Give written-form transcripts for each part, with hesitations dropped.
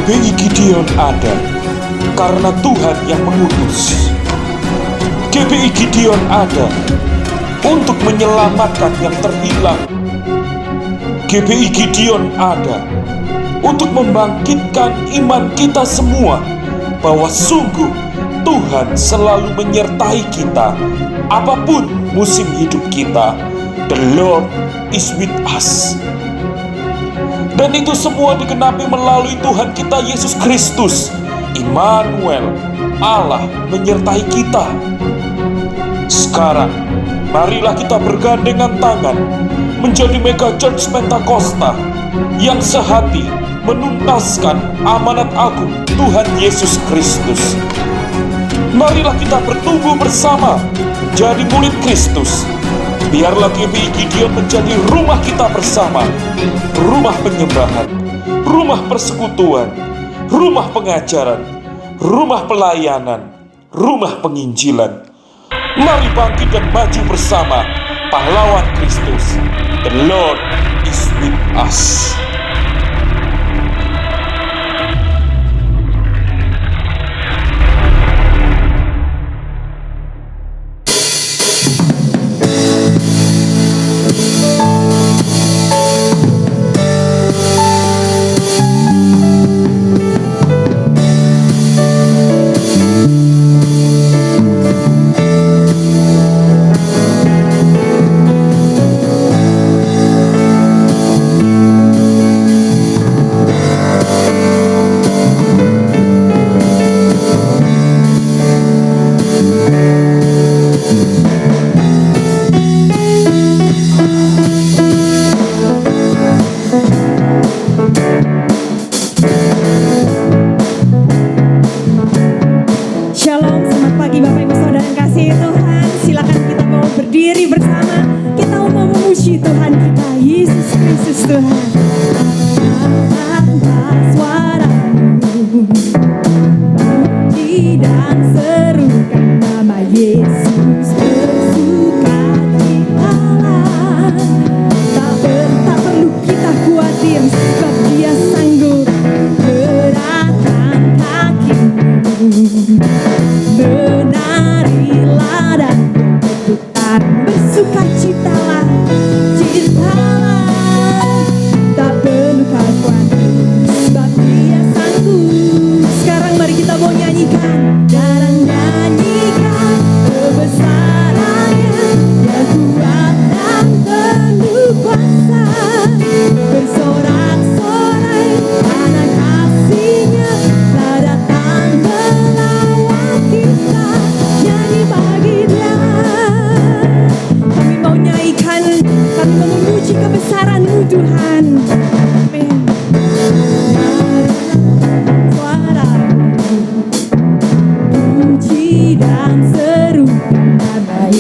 GBI Gideon ada karena Tuhan yang mengutus. GBI Gideon ada untuk menyelamatkan yang terhilang. GBI Gideon ada untuk membangkitkan iman kita semua bahwa sungguh Tuhan selalu menyertai kita apapun musim hidup kita. The Lord is with us. Dan itu semua digenapi melalui Tuhan kita Yesus Kristus, Immanuel, Allah menyertai kita. Sekarang, marilah kita bergandengan tangan menjadi Mega Church Pentakosta yang sehati menuntaskan amanat agung Tuhan Yesus Kristus. Marilah kita bertumbuh bersama menjadi murid Kristus. Biarlah GBI Gideon menjadi rumah kita bersama, rumah penyembahan, rumah persekutuan, rumah pengajaran, rumah pelayanan, rumah penginjilan. Mari bangkit dan maju bersama pahlawan Kristus. The Lord is with us.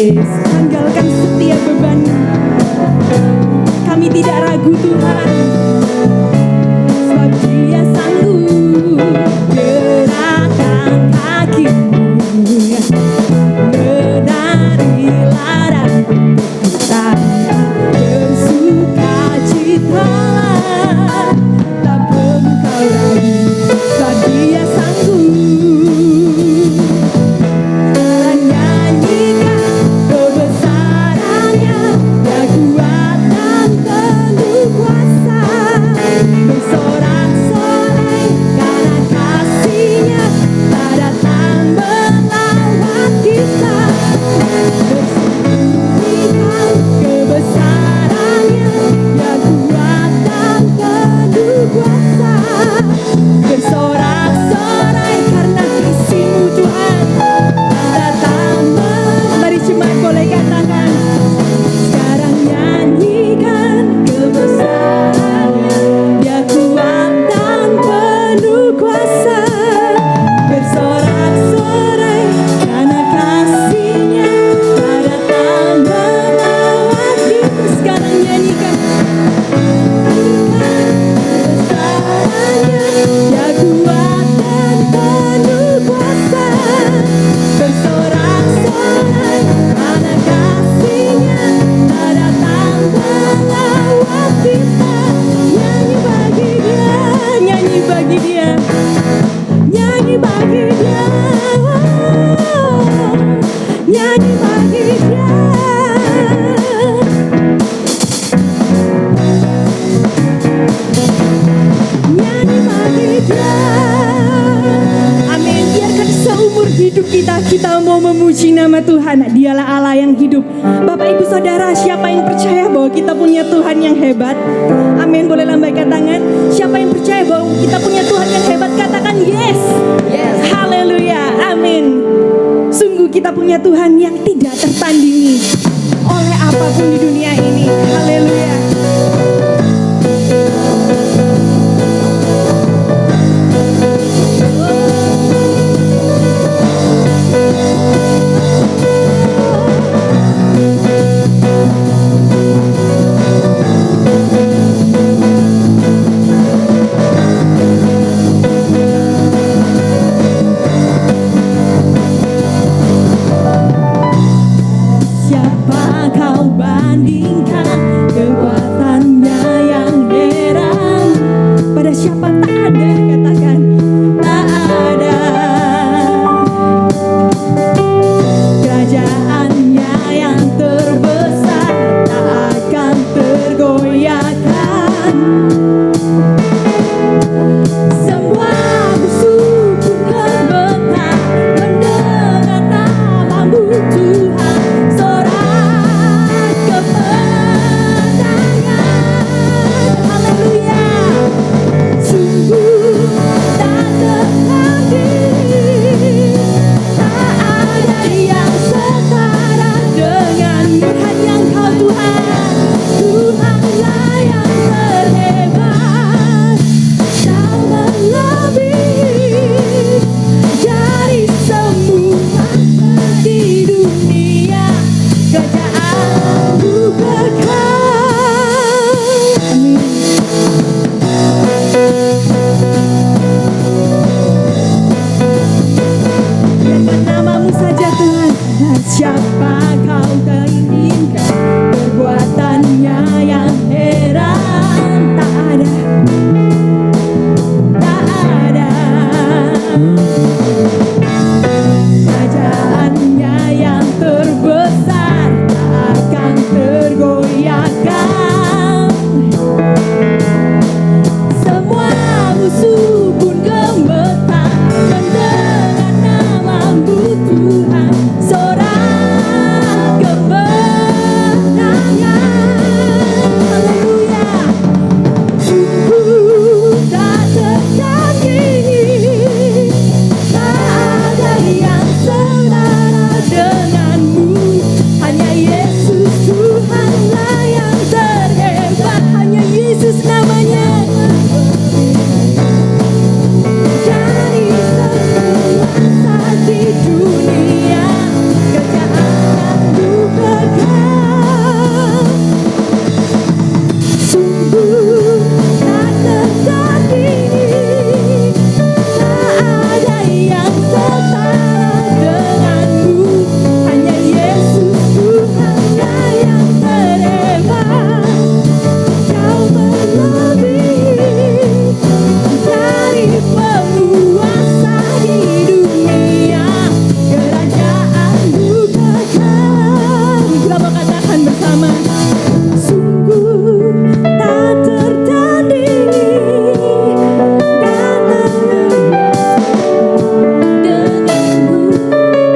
Tanggalkan setiap beban. Kami tidak ragu Tuhan, sebab Dia sanggup gerakkan kaki-Mu. Menarilah dan kita bersuka citalah, tak perlu kau ragu, sebab Dia sanggup. Nyanyikan kebesaran hidup kita mau memuji nama Tuhan. Dialah Allah yang hidup. Bapak Ibu Saudara, siapa yang percaya bahwa kita punya Tuhan yang hebat? Amin, boleh lambaikan tangan. Siapa yang percaya bahwa kita punya Tuhan yang hebat? Katakan yes. Yes. Haleluya, amin. Sungguh kita punya Tuhan yang tidak tertandingi oleh apapun di dunia ini. Haleluya. Siapa kau bandingkan kekuatannya yang heran? Pada siapa tak ada, katakan tak ada. Kerajaannya yang terbesar tak akan tergoyahkan. Semua musuh pun gemetar mendengar namamu Tuhan. Sorak kemenangan. Haleluya. Sungguh tak tertanding, tak ada yang setara denganmu. Hanya Engkau Tuhan, Tuhanlah yang terhebat. Kau melebihi dari semua di dunia. Kerajaanmu kekal. Amin. Biarkan namamu saja Tuhan. Dan siapa kau teringinkan? Perbuatannya yang heran. Tak ada, tak ada. Kerajaannya yang terbesar tak akan tergoyahkan. Semua musuh pun gemetar mendengar namamu Tuhan. Sorak kemenangan. Haleluya. Sungguh tak tertandingi, tak ada yang setara denganmu. Hanya Yesus Tuhanlah yang terhebat. Hanya Yesus namanya. Dari semua di dunia, kerajaanmu kekal. Sungguh tak tertandingi, tak ada yang setara denganmu. Hanya Yesus Tuhanlah yang terhebat. Kau melebihi dari penguasa di dunia. Kerajaanmu kekal. Kita mau katakan bersama. Sungguh tak tertandingi, dan denganmu.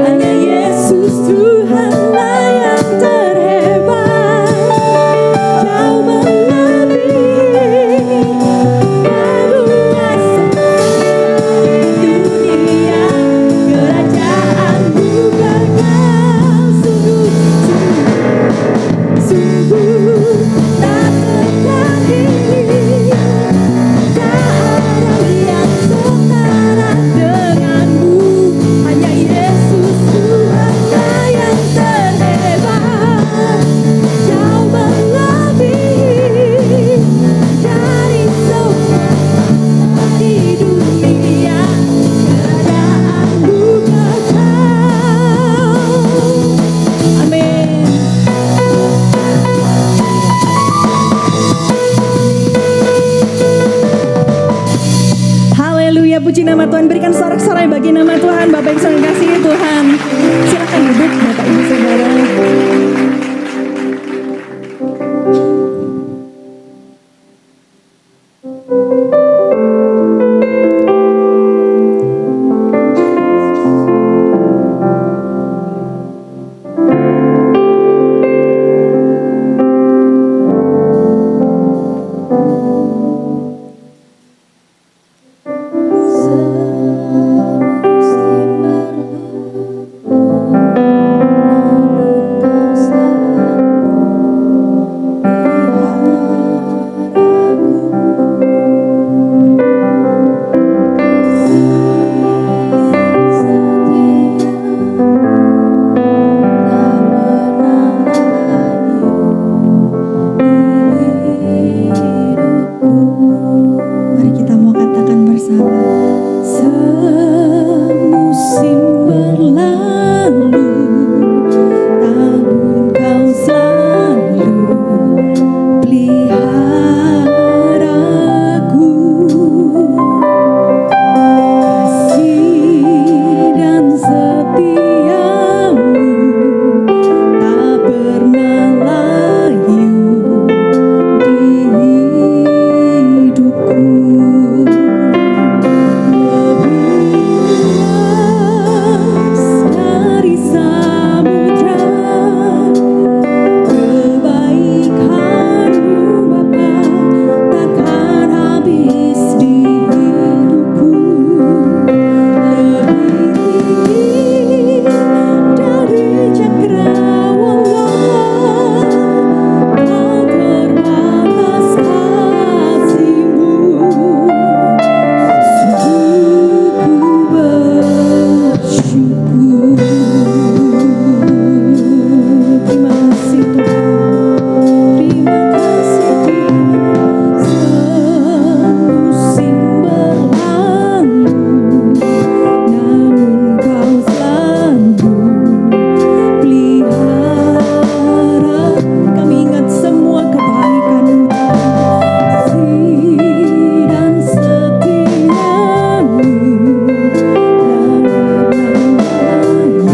Hanya Yesus Tuhanlah yang terhebat. Kau melebihi penguasa di dunia. Kerajaanmu kekal. Sungguh tak tertandingi, tak ada yang setara denganmu. Hanya Yesus Tuhanlah yang terhebat. Kau melebihi dari semua di dunia. Kerajaanmu kekal. Amin. Haleluya, puji nama Tuhan. Berikan sorak-sorai bagi nama Tuhan. Bapak Ibu yang kasih Tuhan, silakan duduk Bapak Ibu Saudara. Terima kasih Tuhan. Terima kasih Tuhan. Semusim berlalu, namun Kau selalu pelihara. Kami ingat semua kebaikan kasih dan setiamu dari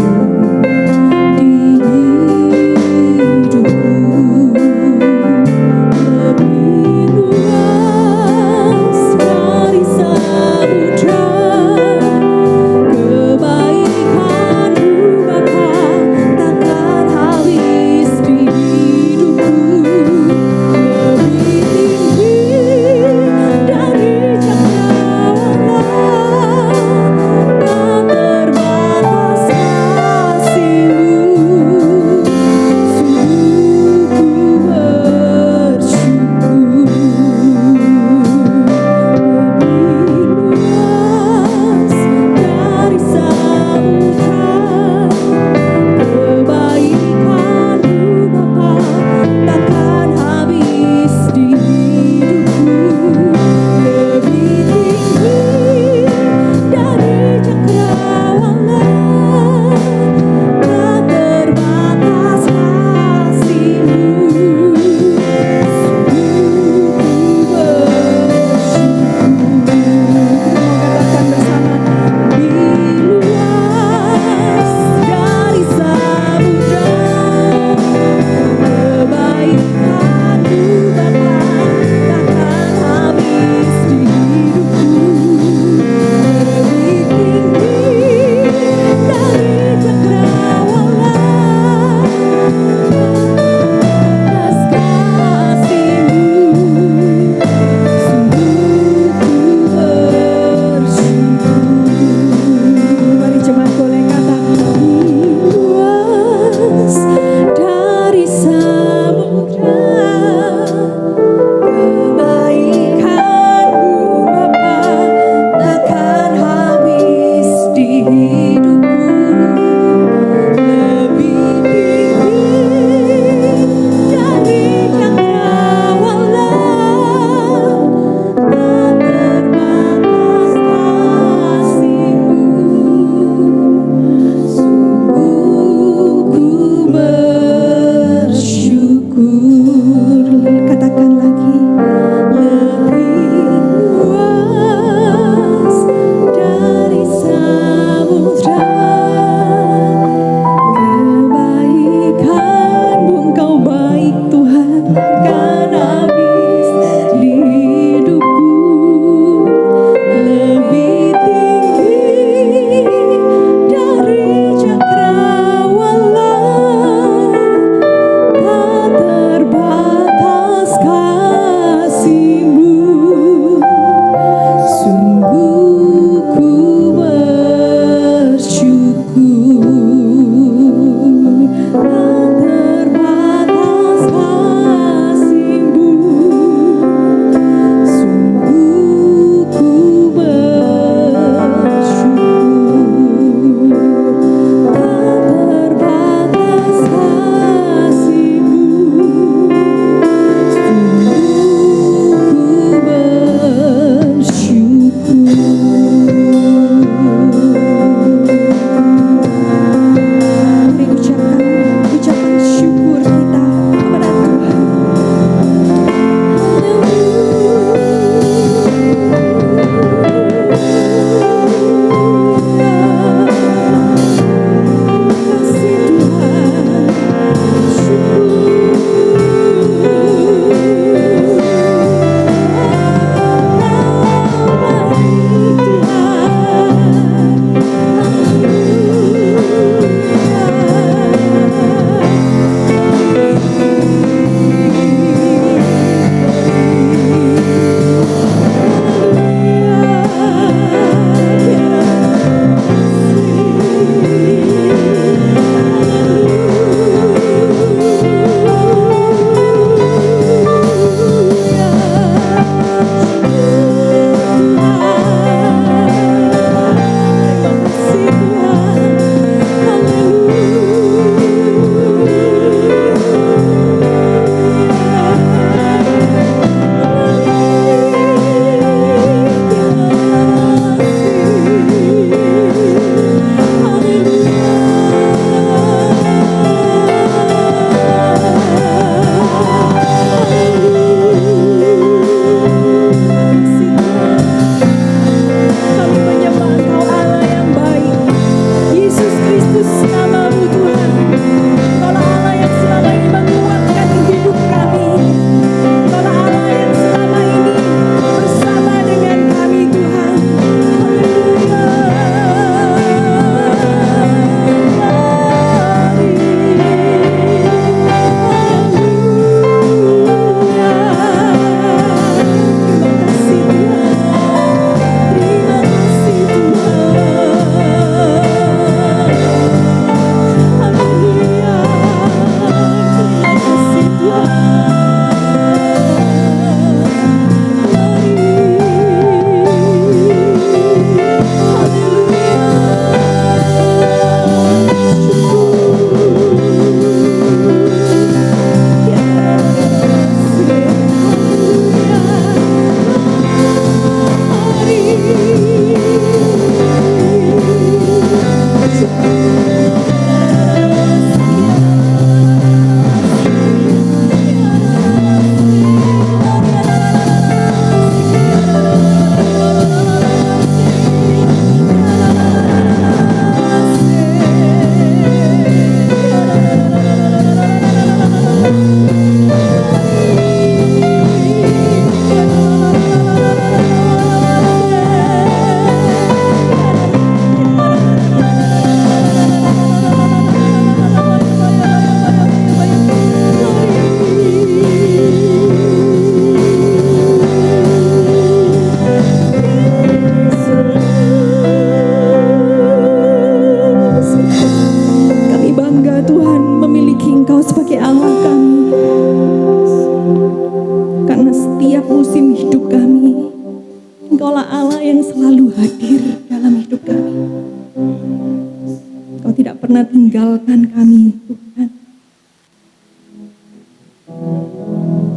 pernah tinggalkan kami, Tuhan.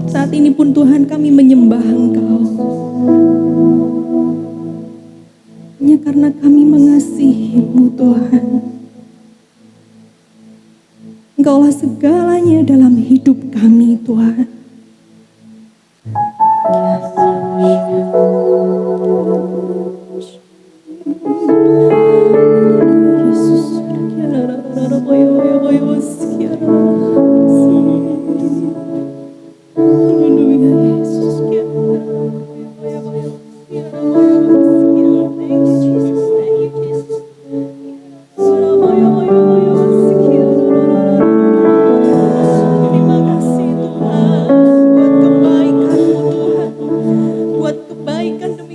Saat ini pun Tuhan kami menyembah Engkau. Hanya karena kami mengasihi-Mu, Tuhan. Engkaulah segalanya dalam hidup kami, Tuhan.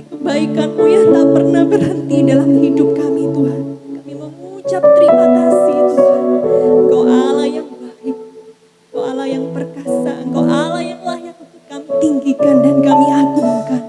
Kebaikan-Mu yang tak pernah berhenti dalam hidup kami, Tuhan. Kami mengucap terima kasih, Tuhan. Engkau Allah yang baik, Engkau Allah yang perkasa, Engkau Allah yang layak untuk kami tinggikan dan kami agungkan.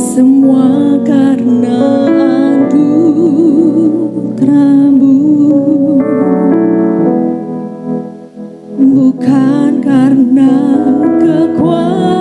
Semua karena anugerah-Mu, bukan karena kekuatanku.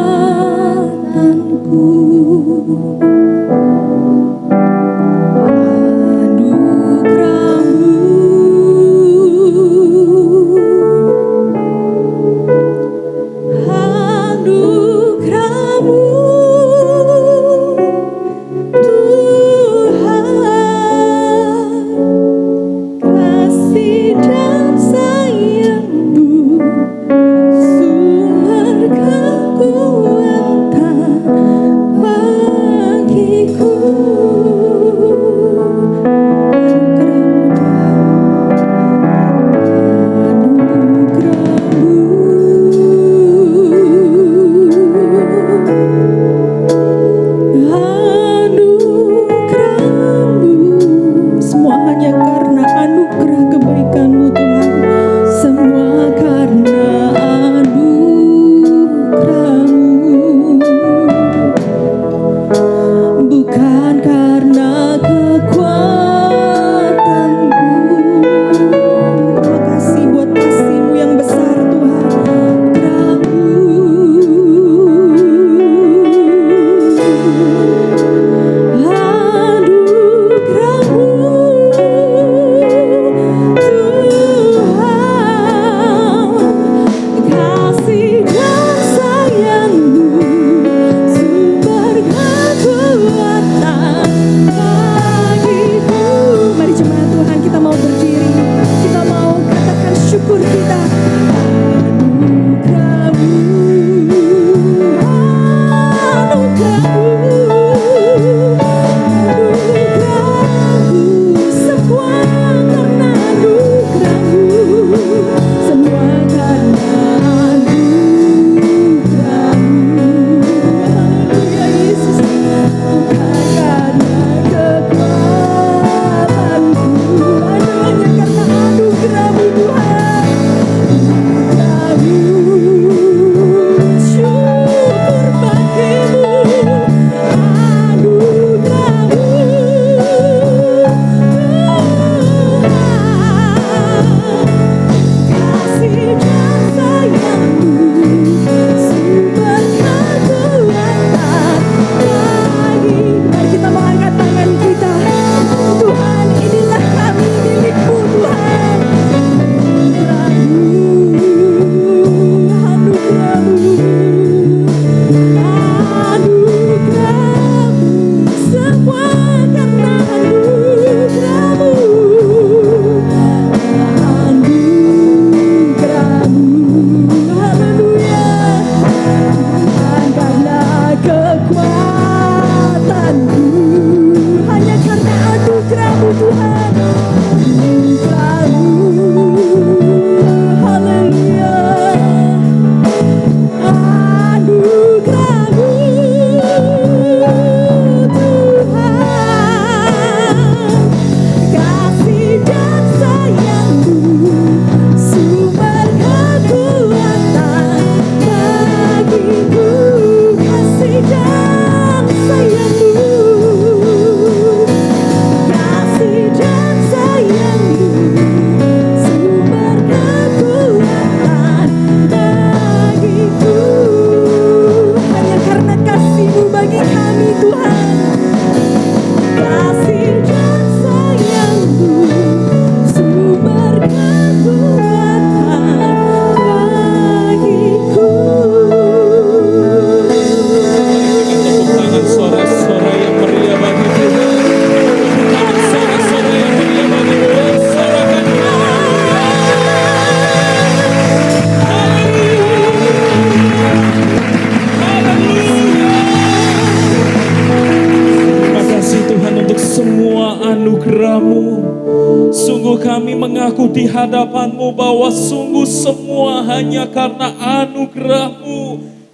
mengaku di hadapan-Mu bahwa sungguh semua hanya karena anugerah-Mu,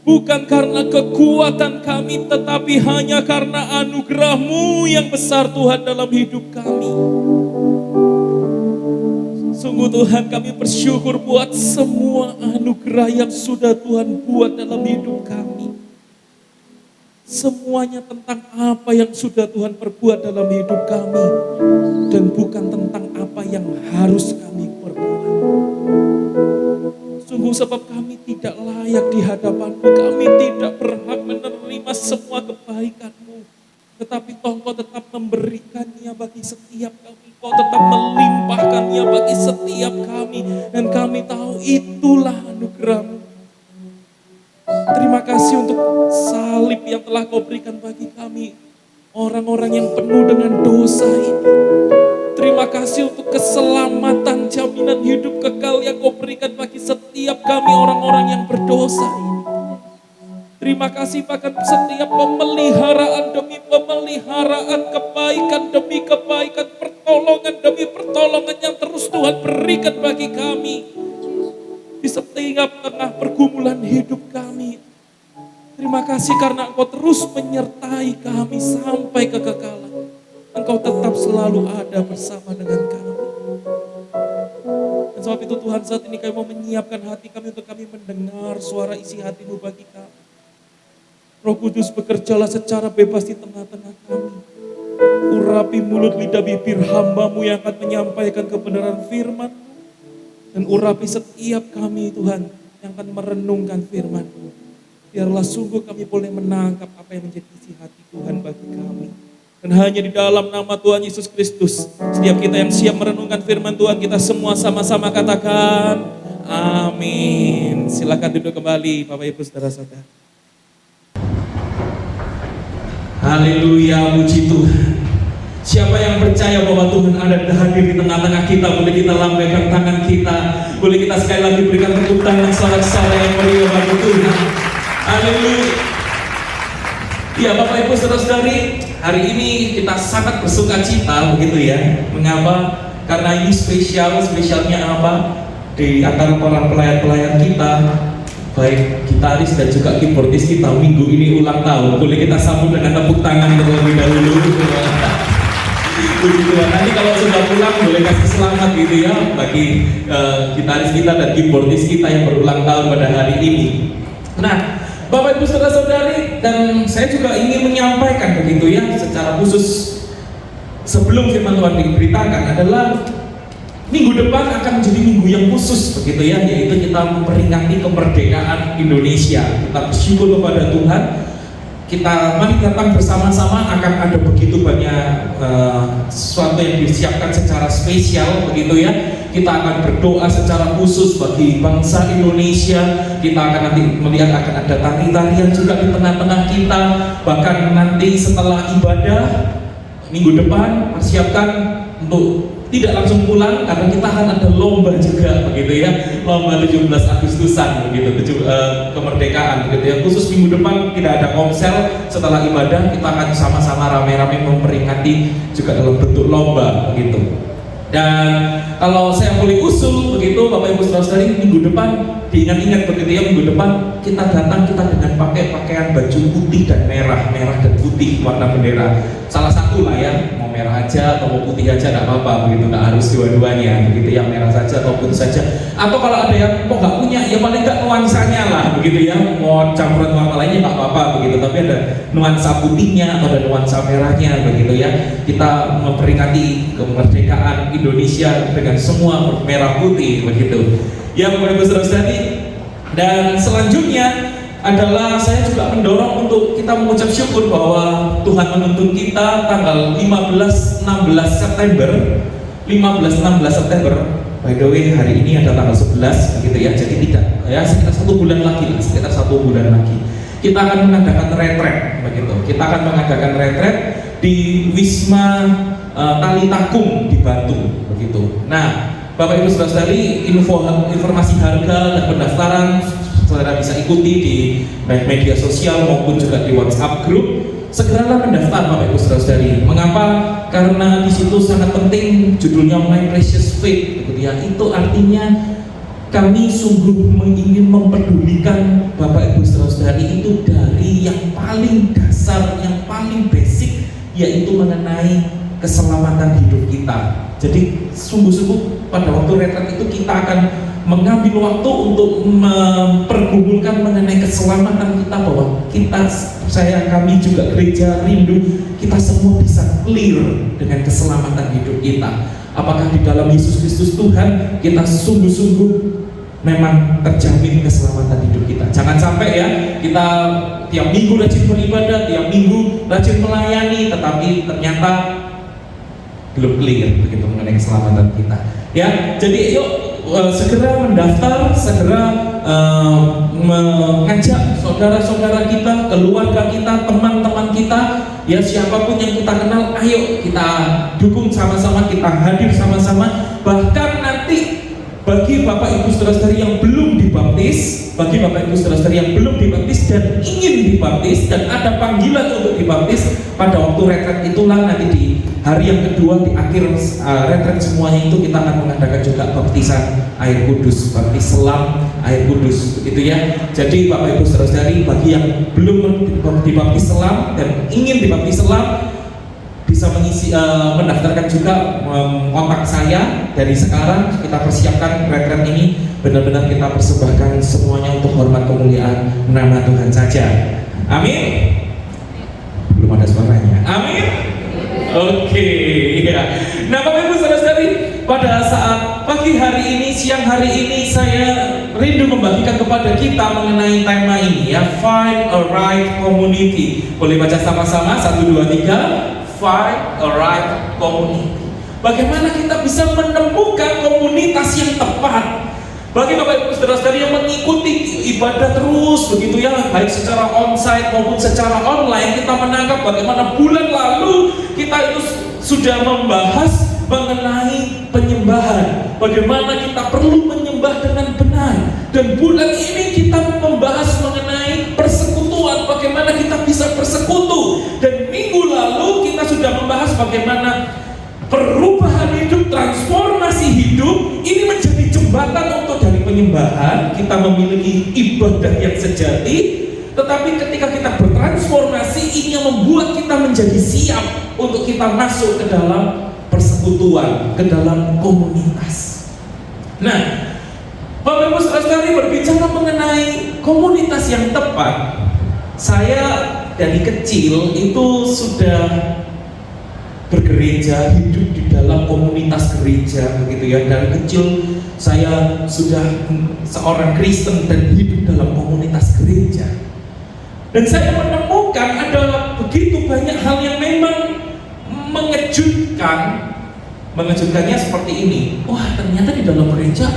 bukan karena kekuatan kami, tetapi hanya karena anugerah-Mu yang besar Tuhan dalam hidup kami. Sungguh Tuhan, kami bersyukur buat semua anugerah yang sudah Tuhan buat dalam hidup kami. Semuanya tentang apa yang sudah Tuhan perbuat dalam hidup kami, dan bukan tentang apa yang harus kami perbuat. Sungguh sebab kami tidak layak di hadapan-Mu, kami tidak berhak menerima semua kebaikan-Mu. Tetapi Engkau tetap memberikannya bagi setiap kami, Engkau tetap melimpahkannya bagi setiap kami, dan kami tahu itulah anugerah-Mu. Terima kasih untuk salib yang telah Kau berikan bagi kami, orang-orang yang penuh dengan dosa ini. Terima kasih untuk keselamatan, jaminan hidup kekal yang Kau berikan bagi setiap kami orang-orang yang berdosa ini. Terima kasih bahkan setiap pemeliharaan demi pemeliharaan, kebaikan demi kebaikan, pertolongan demi pertolongan yang terus Tuhan berikan bagi kami. Di setiap tengah pergumulan hidup kami. Terima kasih karena Engkau terus menyertai kami sampai kekekalan. Engkau tetap selalu ada bersama dengan kami. Dan sebab itu Tuhan, saat ini kami mau menyiapkan hati kami untuk kami mendengar suara isi hati-Mu bagi kami. Roh Kudus, bekerjalah secara bebas di tengah-tengah kami. Urapi mulut lidah bibir hamba-Mu yang akan menyampaikan kebenaran firman-Mu. Dan urapi setiap kami Tuhan yang akan merenungkan firman-Mu. Biarlah sungguh kami boleh menangkap apa yang menjadi isi hati Tuhan bagi kami. Dan hanya di dalam nama Tuhan Yesus Kristus, setiap kita yang siap merenungkan firman Tuhan, kita semua sama-sama katakan amin. Silakan duduk kembali Bapak Ibu Saudara-saudara. Haleluya, puji Tuhan. Siapa yang percaya bahwa Tuhan ada hadir di tengah-tengah kita, boleh kita lambaikan tangan kita, boleh kita sekali lagi berikan tepuk tangan sorak-sorai yang meriah bagi Tuhan. Haleluya. Ya Bapak Ibu Saudara-saudari, hari ini kita sangat bersuka cita begitu ya. Mengapa? Karena ini spesialnya apa? Di antara para pelayan-pelayan kita, baik gitaris dan juga keyboardis kita, minggu ini ulang tahun. Boleh kita sambut dengan tepuk tangan terlebih dahulu. Puji Tuhan. Nanti kalau sudah pulang boleh kasih selamat gitu ya bagi gitaris kita dan keyboardis kita yang berulang tahun pada hari ini. Nah, Bapak Ibu Saudara-saudari, dan saya juga ingin menyampaikan begitu ya secara khusus sebelum firman Tuhan diberitakan adalah minggu depan akan menjadi minggu yang khusus begitu ya, yaitu kita memperingati kemerdekaan Indonesia. Kita bersyukur kepada Tuhan. Kita mari datang bersama-sama, akan ada begitu banyak sesuatu yang disiapkan secara spesial begitu ya. Kita akan berdoa secara khusus bagi bangsa Indonesia. Kita akan nanti melihat akan ada tari-tarian juga di tengah-tengah kita. Bahkan nanti setelah ibadah minggu depan persiapkan untuk tidak langsung pulang karena kita akan ada lomba juga begitu ya, lomba 17 Agustusan begitu, kemerdekaan begitu ya. Khusus minggu depan tidak ada komsel, setelah ibadah kita akan sama-sama rame-rame memperingati juga dalam bentuk lomba begitu. Dan kalau saya boleh usul begitu Bapak Ibu Saudara-saudari, minggu depan diingat-ingat begitu ya, minggu depan kita datang dengan pakai pakaian baju putih dan merah dan putih warna bendera. Salah satu lah ya, mau merah aja atau mau putih aja tidak apa-apa begitu, nggak harus dua-duanya begitu ya, merah saja atau putih saja. Atau kalau ada yang kok nggak punya, ya paling nggak nuansanya lah begitu ya, mau campuran warna lainnya nggak apa-apa begitu, tapi ada nuansa putihnya atau ada nuansa merahnya begitu ya. Kita memperingati kemerdekaan Indonesia dengan semua merah putih begitu. Ya Bapak Ibu Saudara-saudari, dan selanjutnya adalah saya juga mendorong untuk kita mengucap syukur bahwa Tuhan menuntun kita tanggal 15-16 September. By the way, hari ini ada tanggal 11 begitu ya. Jadi tidak ya, sekitar 1 bulan lagi kita akan mengadakan retret begitu. Kita akan mengadakan retret di Wisma Talitakung di Batu begitu. Nah, Bapak Ibu Saudara-saudari, informasi harga dan pendaftaran saudara bisa ikuti di baik media sosial maupun juga di WhatsApp group. segeralah mendaftar Bapak Ibu Saudara-saudari. Mengapa? Karena di situ sangat penting, judulnya My Precious Faith, gitu ya. Itu artinya kami sungguh ingin mempedulikan Bapak Ibu Saudara-saudari itu dari yang paling dasar, yang paling basic, yaitu mengenai keselamatan hidup kita. Jadi sungguh-sungguh pada waktu retret itu kita akan mengambil waktu untuk mempergumulkan mengenai keselamatan kita, bahwa kami juga gereja rindu kita semua bisa clear dengan keselamatan hidup kita. Apakah di dalam Yesus Kristus Tuhan kita sungguh-sungguh memang terjamin keselamatan hidup kita. Jangan sampai ya kita tiap minggu rajin beribadah, tiap minggu rajin melayani, tetapi ternyata belum clear begitu mengenai keselamatan kita. Ya, jadi yuk segera mendaftar, segera mengajak saudara-saudara kita, keluarga kita, teman-teman kita, ya siapapun yang kita kenal, ayo kita dukung sama-sama, kita hadir sama-sama. Bahkan nanti bagi Bapak Ibu Saudara-saudari yang belum dibaptis, bagi Bapak Ibu Saudara-saudari yang belum dibaptis dan ingin dibaptis dan ada panggilan untuk dibaptis, pada waktu retret itulah nanti di hari yang kedua di akhir retret semuanya itu kita akan mengadakan juga baptisan air kudus, baptis selam air kudus, begitu ya. Jadi Bapak Ibu Saudara-saudari bagi yang belum dibaptis selam dan ingin dibaptis selam, bisa mendaftarkan juga kontak saya dari sekarang. Kita persiapkan retret ini benar-benar kita persembahkan semuanya untuk hormat kemuliaan nama Tuhan saja. Amin. Belum ada suaranya. Amin. Oke, ya. Nah, Bapak Ibu Saudara-saudari, pada saat pagi hari ini, siang hari ini, saya rindu membagikan kepada kita mengenai tema ini, ya, Find a Right Community. Boleh baca sama-sama, 1, 2, 3. Find a Right Community. Bagaimana kita bisa menemukan komunitas yang tepat? Bagi Bapak Ibu Saudara-saudari yang mengikuti ibadah terus begitu ya, baik secara onsite maupun secara online, kita menangkap bagaimana bulan lalu kita itu sudah membahas mengenai penyembahan, bagaimana kita perlu menyembah dengan benar. Dan bulan ini kita membahas mengenai persekutuan, bagaimana kita bisa bersekutu. Dan minggu lalu kita sudah membahas bagaimana perubahan hidup, transformasi hidup ini menjadi jembatan untuk dari penyembahan kita memiliki ibadah yang sejati, tetapi ketika kita bertransformasi ini yang membuat kita menjadi siap untuk kita masuk ke dalam persekutuan, ke dalam komunitas. Nah, Bapak Ibu Saudara-saudari, berbicara mengenai komunitas yang tepat, saya dari kecil itu sudah bergereja, hidup di dalam komunitas gereja begitu ya. Dari kecil saya sudah seorang Kristen dan hidup dalam komunitas gereja. Dan saya menemukan ada begitu banyak hal yang memang mengejutkan. Mengejutkannya seperti ini. Wah, ternyata di dalam gereja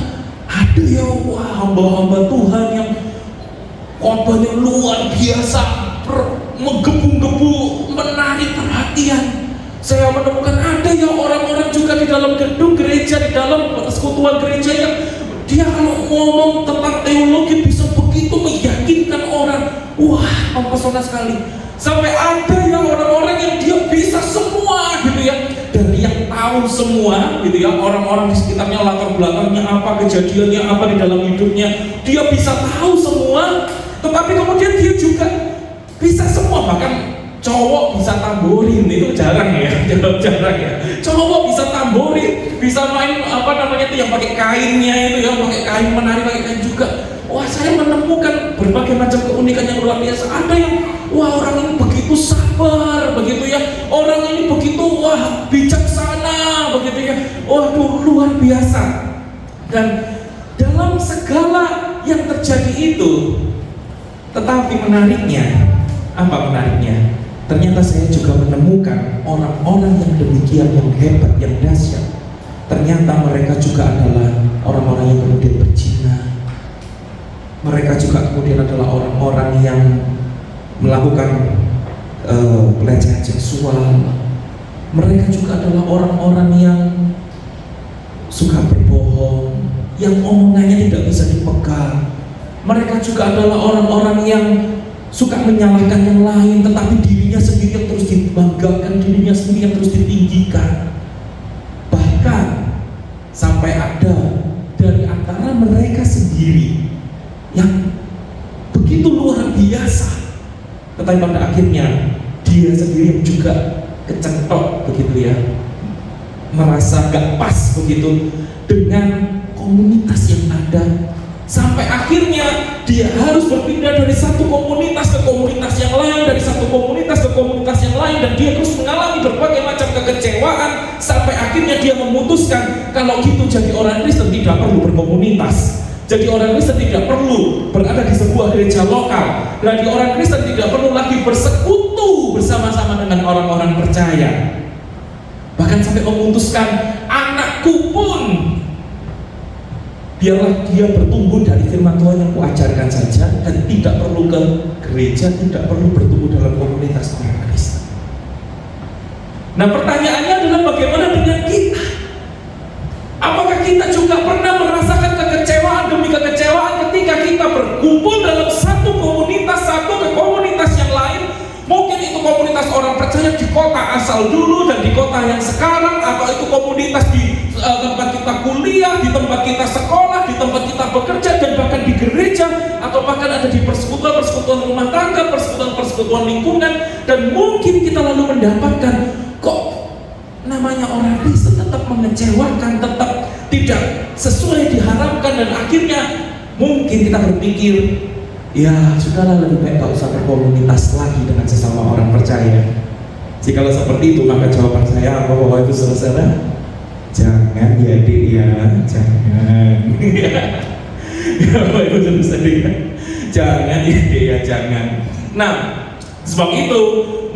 ada ya, wah, hamba-hamba Tuhan yang khotbahnya luar biasa, menggebu-gebu, menarik perhatian. Saya menemukan ada ya orang-orang juga di dalam gedung gereja, di dalam persekutuan gereja yang dia kalau ngomong tentang teologi bisa begitu meyakinkan orang. Wah, mempesona sekali. Sampai ada ya orang-orang yang dia bisa semua gitu ya, dari yang tahu semua gitu ya, orang-orang di sekitarnya latar belakangnya apa, kejadiannya apa di dalam hidupnya, dia bisa tahu semua. Tetapi kemudian dia juga bisa semua, bahkan cowok bisa tamborin, itu jarang ya, jarang ya. Cowok bisa tamborin, bisa main apa namanya itu yang pakai kainnya itu ya, pakai kain menari, pakai kain juga. Wah, saya menemukan berbagai macam keunikan yang luar biasa. Ada yang wah, orang ini begitu sabar, begitu ya. Orang ini begitu wah bijaksana, begitu ya. Waduh, luar biasa. Dan dalam segala yang terjadi itu, tetapi menariknya, apa menariknya? Ternyata saya juga menemukan orang-orang yang demikian, yang hebat, yang dahsyat. Ternyata mereka juga adalah orang-orang yang kemudian berzina. Mereka juga kemudian adalah orang-orang yang melakukan pelecehan seksual. Mereka juga adalah orang-orang yang suka berbohong, yang omongannya tidak bisa dipegang. Mereka juga adalah orang-orang yang suka menyalahkan yang lain, tetapi dirinya sendiri yang terus dibanggakan, dirinya sendiri yang terus ditinggikan. Bahkan sampai ada dari antara mereka sendiri yang begitu luar biasa, tetapi pada akhirnya dia sendiri juga kecentok begitu ya, merasa gak pas begitu dengan komunitas yang ada, sampai akhirnya dia harus berpindah dari satu komunitas ke komunitas yang lain, dari satu komunitas ke komunitas yang lain, dan dia terus mengalami berbagai macam kekecewaan, sampai akhirnya dia memutuskan kalau gitu jadi orang Kristen tidak perlu berkomunitas. Jadi orang Kristen tidak perlu berada di sebuah gereja lokal. Jadi orang Kristen tidak perlu lagi bersekutu bersama-sama dengan orang-orang percaya. Bahkan sampai memutuskan, anakku pun biarlah dia bertumbuh dari firman Tuhan yang kuajarkan saja, dan tidak perlu ke gereja, tidak perlu bertumbuh dalam komunitas orang Kristen. Nah, pertanyaannya adalah bagaimana dengan kita? Apakah kita juga pernah merasakan kekecewaan demi kekecewaan ketika kita berkumpul dalam satu komunitas, satu ke komunitas yang lain? Mungkin itu komunitas orang percaya di kota asal dulu dan di kota yang sekarang, atau itu komunitas di tempat kita kuliah, di tempat kita sekolah, di tempat kita bekerja, dan bahkan di gereja, atau bahkan ada di persekutuan rumah tangga, persekutuan lingkungan. Dan mungkin kita lalu mendapatkan, kok namanya orang Kristen tetap mengecewakan, tetap tidak sesuai diharapkan, dan akhirnya mungkin kita berpikir, ya sudahlah, lebih baik gak usah berkomunitas lagi dengan sesama orang percaya. Jikalau seperti itu, maka jawaban saya apa, Bapak Ibu Saudara? Jangan ya Dik ya, jangan. Ya Bapak Ibu Saudara, jangan ya Dik ya, jangan. Nah, sebab itu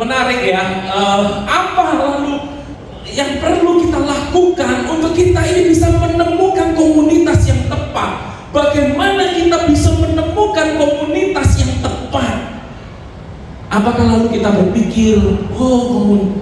menarik ya, apa lalu yang perlu kita lakukan untuk kita ini bisa menemukan komunitas yang tepat? Bagaimana kita bisa menemukan komunitas yang tepat? Apakah lalu kita berpikir,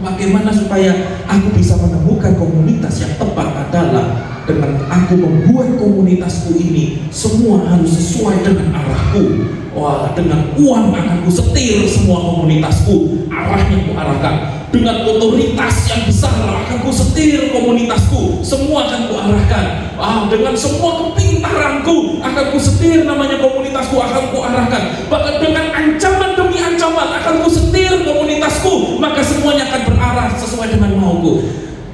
bagaimana supaya aku bisa menemukan komunitas yang tepat? Adalah dengan aku membuat komunitasku ini semua harus sesuai dengan arahku. Wah, dengan uang akan ku setir semua komunitasku, arahnya ku arahkan. Dengan otoritas yang besar akan ku setir komunitasku, semua akan ku arahkan. Dengan semua kepintaranku akan ku setir namanya komunitasku, akan ku arahkan. Bahkan dengan ancaman demi ancaman akan ku setir komunitasku, maka semuanya akan berarah sesuai dengan mauku.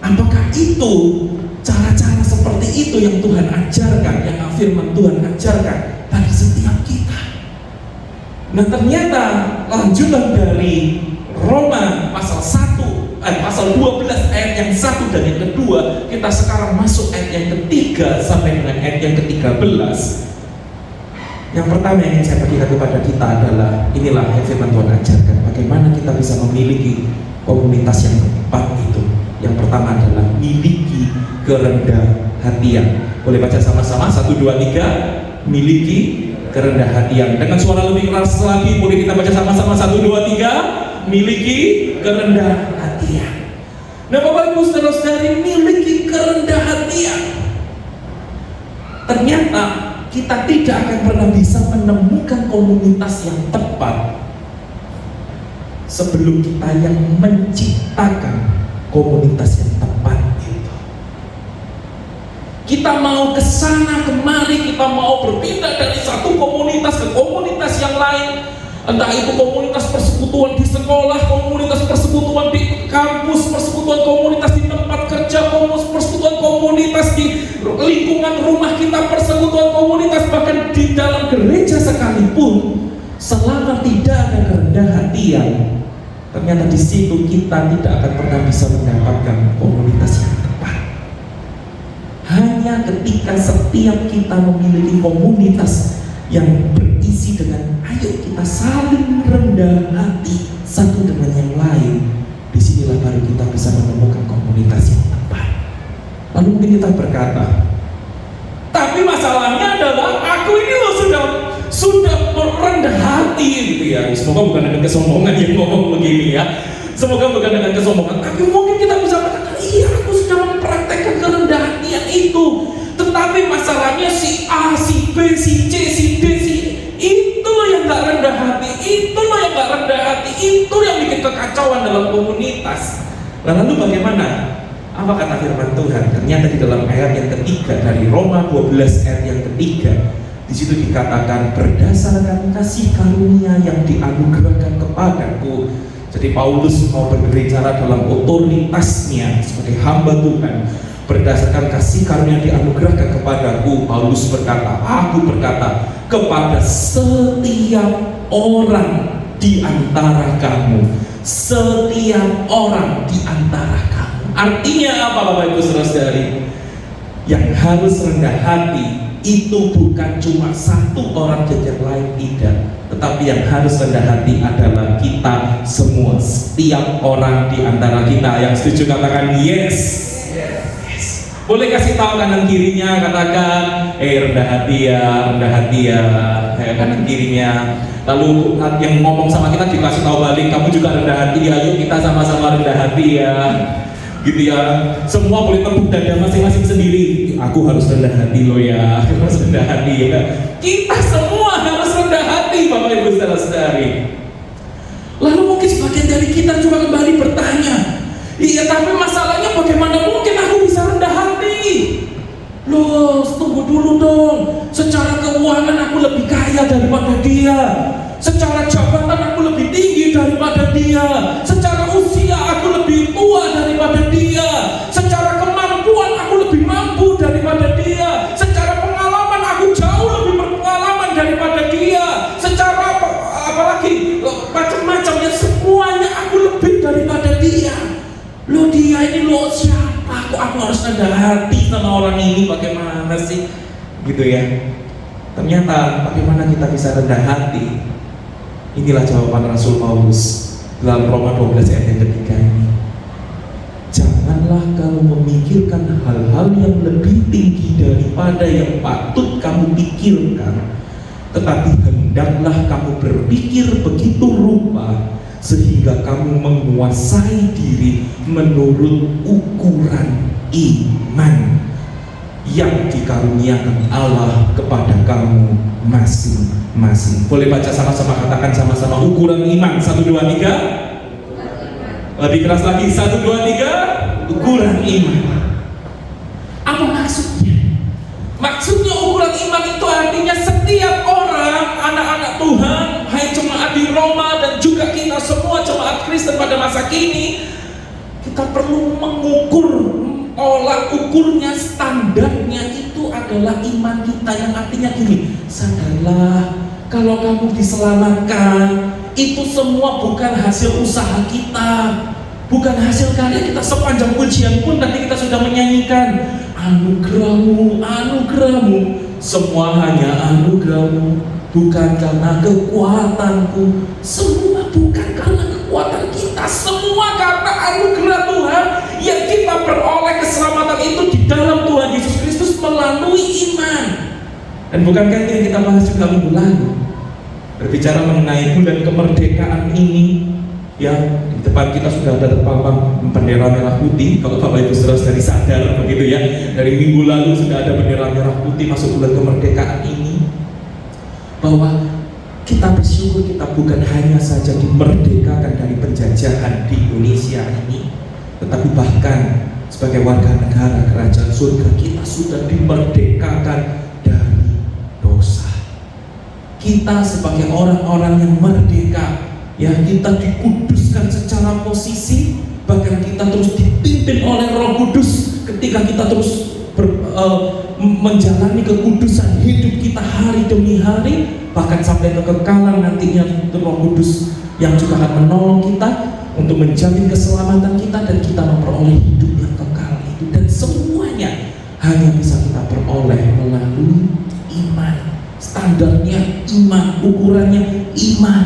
Apakah itu cara-cara seperti itu yang Tuhan ajarkan, yang firman Tuhan ajarkan bagi setiap kita? Nah, ternyata lanjutan dari Roma pasal 12 ayat yang 1 dan yang kedua, kita sekarang masuk ayat yang ketiga sampai dengan ayat yang ke-13. Yang pertama yang ingin saya bagikan kepada kita adalah, inilah yang firman Tuhan ajarkan, bagaimana kita bisa memiliki komunitas yang tepat itu. Yang pertama adalah miliki kerendah hatian. Boleh baca sama-sama, 1, 2, 3. Miliki kerendah hatian. Dengan suara lebih keras lagi, boleh kita baca sama-sama, 1, 2, 3. Miliki kerendah hatian. Nah, Bapak Ibu Saudara-saudari, miliki kerendah hatian. Ternyata kita tidak akan pernah bisa menemukan komunitas yang tepat sebelum kita yang menciptakan komunitas yang tepat itu. Kita mau kesana kemari, kita mau berpindah dari satu komunitas ke komunitas yang lain. Entah itu komunitas persekutuan di sekolah, komunitas persekutuan di kampus, persekutuan komunitas di tempat kerja, persekutuan komunitas di lingkungan rumah kita, persekutuan komunitas bahkan di dalam gereja sekalipun, selama tidak ada kerendahan hatian, ternyata di situ kita tidak akan pernah bisa mendapatkan komunitas yang tepat. Hanya ketika setiap kita memiliki komunitas yang berisi dengan ayo kita saling rendah hati satu dengan yang lain, disinilah baru kita bisa menemukan komunitas yang tepat. Lalu mungkin kita berkata, tapi masalahnya adalah aku ini loh sudah merendah hati gitu ya. Semoga bukan dengan kesombongan yang ngomong begini ya. Semoga bukan dengan kesombongan. Tapi mungkin kita bisa berkata, iya aku sudah mempraktekkan kerendahan hatian itu. Tetapi masalahnya si A, si B, si C, si D, si itu loh yang gak rendah hati, itu loh komunitas. Lalu bagaimana? Apa kata firman Tuhan? Ternyata di dalam ayat yang ketiga dari Roma 12 ayat yang ketiga, di situ dikatakan berdasarkan kasih karunia yang dianugerahkan kepadaku. Jadi Paulus mau berbicara dalam otoritasnya sebagai hamba Tuhan. Berdasarkan kasih karunia yang dianugerahkan kepadaku, Paulus berkata, aku berkata kepada setiap orang di antara kamu, setiap orang di antara kamu. Artinya apa Bapak Ibu Saudara-saudari? Yang harus rendah hati itu bukan cuma satu orang dan yang lain tidak, tetapi yang harus rendah hati adalah kita semua, setiap orang di antara kita. Yang setuju katakan yes. Yes. Boleh kasih tahu kanan kirinya, katakan rendah hati ya, rendah hati ya, kanan kirinya. Lalu yang ngomong sama kita dikasih tahu balik, kamu juga rendah hati ya, yuk kita sama-sama rendah hati ya. Gitu ya, semua boleh tepuk dada masing-masing sendiri. Aku harus rendah hati loh ya, aku harus rendah hati ya. Kita semua harus rendah hati Bapak Ibu Saudara-saudari. Lalu mungkin sebagian dari kita juga kembali bertanya, iya tapi masalahnya bagaimana mungkin aku bisa rendah hati? Loh, tunggu dulu dong. Secara keuangan aku lebih kaya daripada dia. Secara jabatan aku lebih tinggi daripada dia. Secara usia aku lebih tua daripada dia. Secara kemampuan aku lebih mampu daripada dia. Secara pengalaman aku jauh lebih berpengalaman daripada dia. Secara apalagi macam-macamnya, semuanya aku lebih daripada dia. Loh, dia ini loh siapa? Aku harus rendah hati sama orang ini, bagaimana sih? Gitu ya. Ternyata bagaimana kita bisa rendah hati? Inilah jawaban Rasul Paulus dalam Roma 12 ayat yang ketiga ini. Janganlah kamu memikirkan hal-hal yang lebih tinggi daripada yang patut kamu pikirkan, tetapi hendaklah kamu berpikir begitu rupa sehingga kamu menguasai diri menurut ukuran iman yang dikaruniakan Allah kepada kamu masing-masing. Boleh baca sama-sama, katakan sama-sama ukuran iman. 1, 2, 3. Lebih keras lagi, 1, 2, 3. Ukuran iman. Apa maksudnya? Maksudnya ukuran iman itu artinya setiap orang, anak-anak Tuhan, hai jemaat di Roma dan juga kita semua jemaat Kristen pada masa kini, kita perlu mengukur. Tolak ukurnya, standarnya itu adalah iman kita, yang artinya gini, sadarlah kalau kamu diselamatkan itu semua bukan hasil usaha kita, bukan hasil karya kita. Sepanjang pujian pun tadi kita sudah menyanyikan anugerahmu, anugerahmu, semua hanya anugerahmu, bukan karena kekuatanku, semua bukan karena kekuatan kita, semua karena anugerah Tuhan yang kita peroleh. Keselamatan itu di dalam Tuhan Yesus Kristus melalui iman. Dan bukankah itu yang kita bahas juga minggu lalu, berbicara mengenai bulan kemerdekaan ini, ya di depan kita sudah ada terpampang bendera merah putih. Kalau Bapak Ibu Saudara sadar begitu ya, dari minggu lalu sudah ada bendera merah putih masuk bulan kemerdekaan ini, bahwa kita bersyukur kita bukan hanya saja dimerdekakan dari penjajahan di Indonesia ini, tetapi bahkan sebagai warga negara kerajaan surga kita sudah dimerdekakan dari dosa. Kita sebagai orang-orang yang merdeka, ya kita dikuduskan secara posisi, bahkan kita terus dipimpin oleh Roh Kudus ketika kita terus menjalani kekudusan hidup kita hari demi hari, bahkan sampai kekekalan nantinya Roh Kudus yang juga akan menolong kita untuk menjamin keselamatan kita dan kita memperoleh hidup yang kekal itu. Dan semuanya hanya bisa kita peroleh melalui iman. Standarnya iman, ukurannya iman.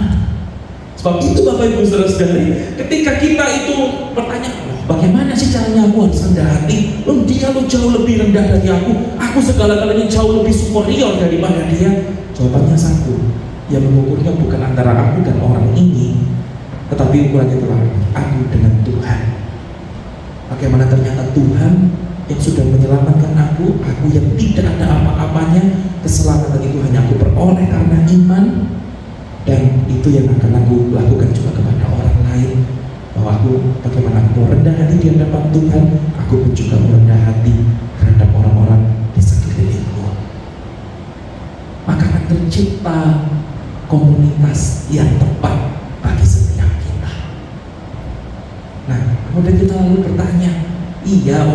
Sebab itu Bapak Ibu Saudara-saudari, ketika kita itu bertanya, bagaimana sih caranya aku harus rendah hati? Dia lo jauh lebih rendah dari aku segala-galanya jauh lebih superior daripada dia. Jawabannya satu, yang mengukurnya bukan antara aku dan orang ini, tetapi ukurannya adalah aku dengan Tuhan. Bagaimana ternyata Tuhan yang sudah menyelamatkan aku yang tidak ada apa-apanya, keselamatan itu hanya aku peroleh karena iman. Dan itu yang akan aku lakukan juga kepada orang lain, bahwa aku bagaimana aku rendah hati di hadapan Tuhan, aku pun juga rendah hati terhadap orang-orang di sekelilingku. Maka akan tercipta komunitas yang tepat bagi setiap kita. Nah, kemudian kita lalu bertanya, iya